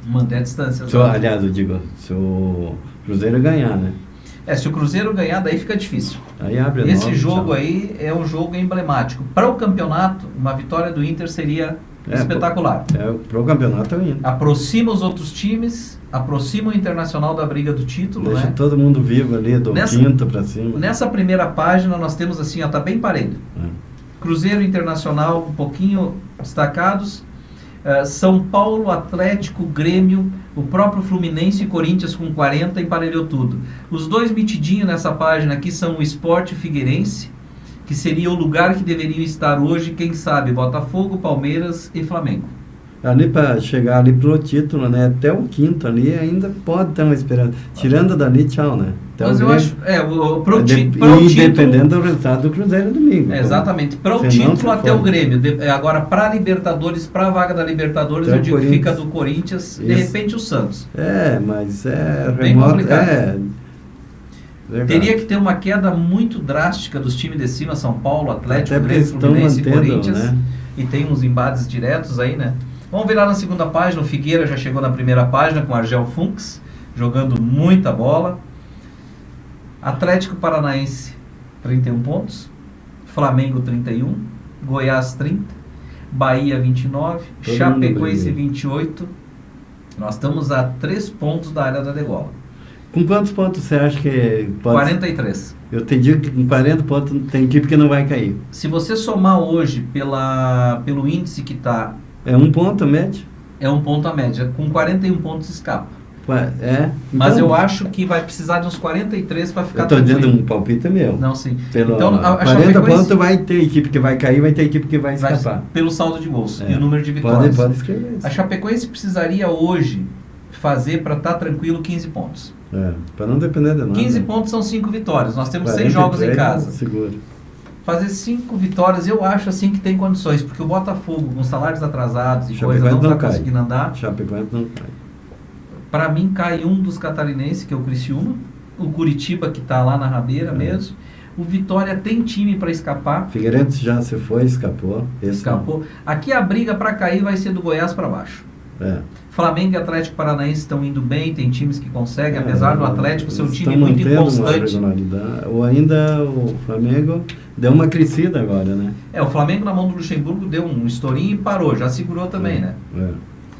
Manter a distância. Aliás, eu digo, se o Cruzeiro ganhar, né? Se o Cruzeiro ganhar, daí fica difícil. Aí abre Esse jogo aí é um jogo emblemático. Para o campeonato, uma vitória do Inter seria espetacular. Para o campeonato é o Inter. Aproxima os outros times, aproxima o Internacional da briga do título. Deixa todo mundo vivo ali, do quinto para cima. Nessa primeira página nós temos assim, ó, tá bem parelho. Cruzeiro e Internacional um pouquinho destacados. São Paulo, Atlético, Grêmio, o próprio Fluminense e Corinthians com 40 emparelhou tudo. Os dois metidinhos nessa página aqui são o Sport e Figueirense, que seria o lugar que deveriam estar hoje, quem sabe, Botafogo, Palmeiras e Flamengo. Ali para chegar ali pro título, né? Até o quinto ali ainda pode ter uma esperança. Tirando dali, tchau, né? Até mas eu acho, pro título... dependendo do resultado do Cruzeiro domingo. Exatamente. Para o título até o Grêmio. Agora, para a Libertadores, para a vaga da Libertadores, eu digo que fica do Corinthians, de repente o Santos. Mas é bem complicado. Verdade. Teria que ter uma queda muito drástica dos times de cima, São Paulo, Atlético, Grêmio, Fluminense e Corinthians. Né? E tem uns embates diretos aí, né? Vamos virar na segunda página. O Figueira já chegou na primeira página com Argel Funks, jogando muita bola. Atlético Paranaense, 31 pontos. Flamengo, 31. Goiás, 30. Bahia, 29. Chapecoense, 28. Nós estamos a 3 pontos da área da degola. Com quantos pontos você acha que pode... 43. Eu te digo que com 40 pontos tem equipe que não vai cair. Se você somar hoje pelo índice que está... É 1 ponto a média? É 1 ponto a média. Com 41 pontos escapa. Então, mas eu acho que vai precisar de uns 43 para ficar tranquilo. Eu estou dizendo um palpite meu. Não, sim. Então, 40 pontos vai ter equipe que vai cair, vai ter equipe que vai escapar. Pelo saldo de gols e o número de vitórias. Pode escrever isso. A Chapecoense precisaria hoje fazer para estar tranquilo 15 pontos. Para não depender de nada. 15 pontos são 5 vitórias. Nós temos 6 jogos em casa. Seguro. Fazer 5 vitórias, eu acho assim que tem condições, porque o Botafogo, com salários atrasados e coisas, não está conseguindo andar. Chapecoense não cai. Para mim, cai um dos catarinenses, que é o Criciúma. O Curitiba, que está lá na rabeira mesmo. O Vitória tem time para escapar. Figueirense já se foi, escapou. Escapou. Aqui a briga para cair vai ser do Goiás para baixo. Flamengo e Atlético Paranaense estão indo bem, tem times que conseguem, apesar do Atlético ser um time muito inconstante. Ou ainda o Flamengo deu uma crescida agora, né? O Flamengo na mão do Luxemburgo deu um estourinho e parou, já segurou também, né?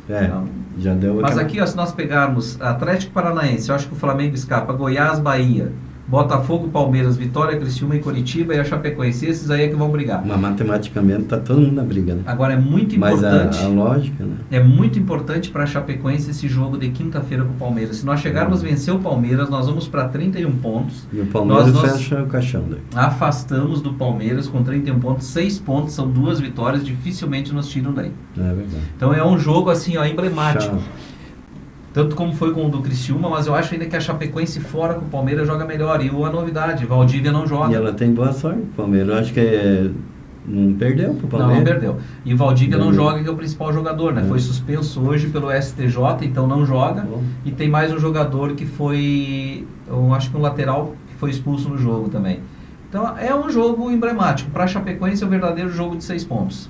Então, já deu. Mas aqui, ó, se nós pegarmos Atlético Paranaense, eu acho que o Flamengo escapa, Goiás, Bahia, Botafogo, Palmeiras, Vitória, Criciúma e Coritiba e a Chapecoense. Esses aí é que vão brigar. Mas matematicamente tá todo mundo na briga, né? Agora é muito importante. Mas a lógica, né? É muito importante para a Chapecoense esse jogo de quinta-feira com o Palmeiras. Se nós chegarmos a vencer o Palmeiras, nós vamos para 31 pontos. E o Palmeiras fecha o caixão daí. Afastamos do Palmeiras com 31 pontos, 6 pontos, são 2 vitórias, dificilmente nos tiram daí. É verdade. Então é um jogo assim, ó, emblemático. Tchau. Tanto como foi com o do Criciúma, mas eu acho ainda que a Chapecoense fora com o Palmeiras joga melhor. E a novidade, Valdívia não joga. E ela tem boa sorte, o Palmeiras. Eu acho que não perdeu pro Palmeiras. Não perdeu. E Valdívia não joga, que é o principal jogador, né? Foi suspenso hoje pelo STJ, então não joga. Bom. E tem mais um jogador que foi, eu acho que um lateral, que foi expulso no jogo também. Então é um jogo emblemático. Para a Chapecoense é o verdadeiro jogo de 6 pontos.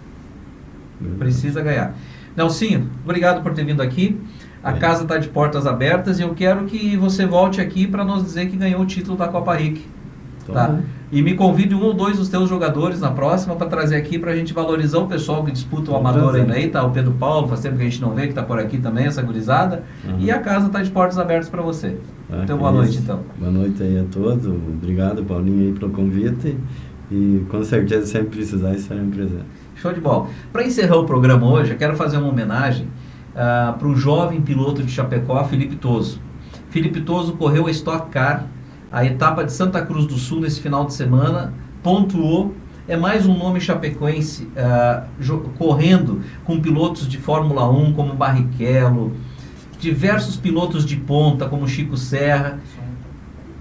Precisa ganhar. Nelsinho, obrigado por ter vindo aqui. A casa está de portas abertas e eu quero que você volte aqui para nos dizer que ganhou o título da Copa Rick. Tá? E me convide 1 ou 2 dos teus jogadores na próxima para trazer aqui para a gente valorizar o pessoal que disputa o amador ainda aí, tá? O Pedro Paulo, faz tempo que a gente não vê, que está por aqui também, essa gurizada. E a casa está de portas abertas para você. Então, boa noite, então. Boa noite aí a todos. Obrigado, Paulinho, aí pelo convite. E com certeza, sempre precisar, estarem presentes. Show de bola. Para encerrar o programa hoje, eu quero fazer uma homenagem para o jovem piloto de Chapecó, Felipe Toso. Felipe Toso correu a Stock Car, a etapa de Santa Cruz do Sul nesse final de semana, pontuou, é mais um nome chapecoense correndo com pilotos de Fórmula 1 como Barrichello, diversos pilotos de ponta como Chico Serra,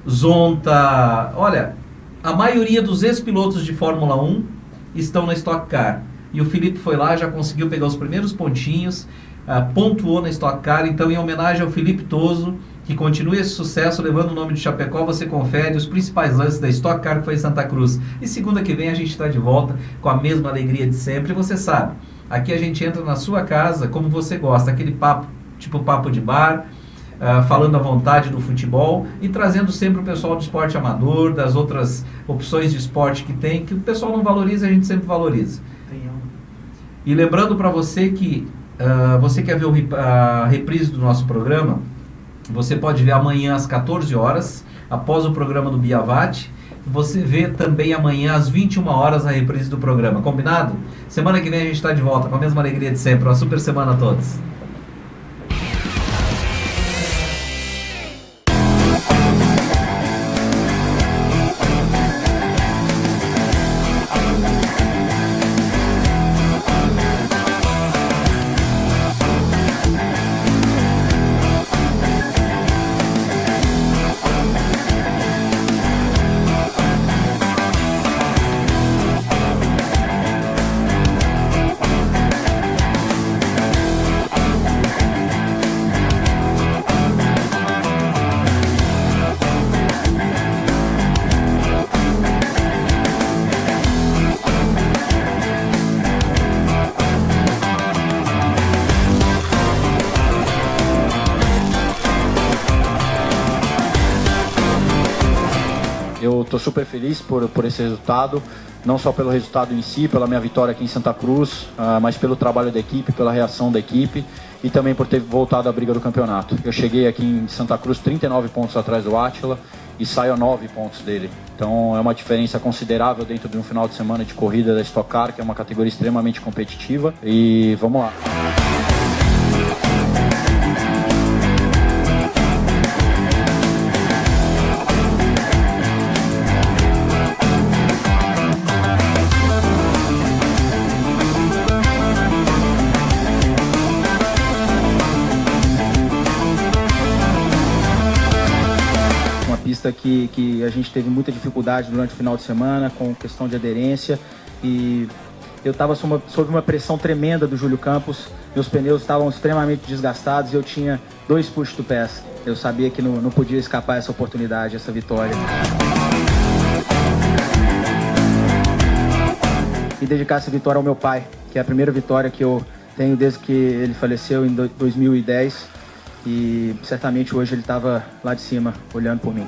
Zonta. Olha, a maioria dos ex-pilotos de Fórmula 1 estão na Stock Car. E o Felipe foi lá, já conseguiu pegar os primeiros pontinhos, pontuou na Stock Car. Então, em homenagem ao Felipe Toso, que continue esse sucesso, levando o nome de Chapecó, você confere os principais lances da Stock Car que foi em Santa Cruz. E segunda que vem a gente está de volta com a mesma alegria de sempre. E você sabe, aqui a gente entra na sua casa como você gosta, aquele papo, tipo papo de bar, falando à vontade do futebol e trazendo sempre o pessoal do esporte amador, das outras opções de esporte que tem, que o pessoal não valoriza, a gente sempre valoriza. E lembrando para você que você quer ver a reprise do nosso programa, você pode ver amanhã às 14 horas, após o programa do Biavati. Você vê também amanhã às 21 horas a reprise do programa, combinado? Semana que vem a gente está de volta com a mesma alegria de sempre. Uma super semana a todos. Eu estou super feliz por esse resultado, não só pelo resultado em si, pela minha vitória aqui em Santa Cruz, mas pelo trabalho da equipe, pela reação da equipe e também por ter voltado à briga do campeonato. Eu cheguei aqui em Santa Cruz 39 pontos atrás do Átila e saio a 9 pontos dele. Então é uma diferença considerável dentro de um final de semana de corrida da Stock Car, que é uma categoria extremamente competitiva. E vamos lá. Que a gente teve muita dificuldade durante o final de semana com questão de aderência e eu estava sob uma pressão tremenda do Júlio Campos, meus pneus estavam extremamente desgastados e eu tinha 2 push to pass. Eu sabia que não podia escapar essa oportunidade, essa vitória. E dedicar essa vitória ao meu pai, que é a primeira vitória que eu tenho desde que ele faleceu em 2010. E certamente hoje ele estava lá de cima, olhando por mim.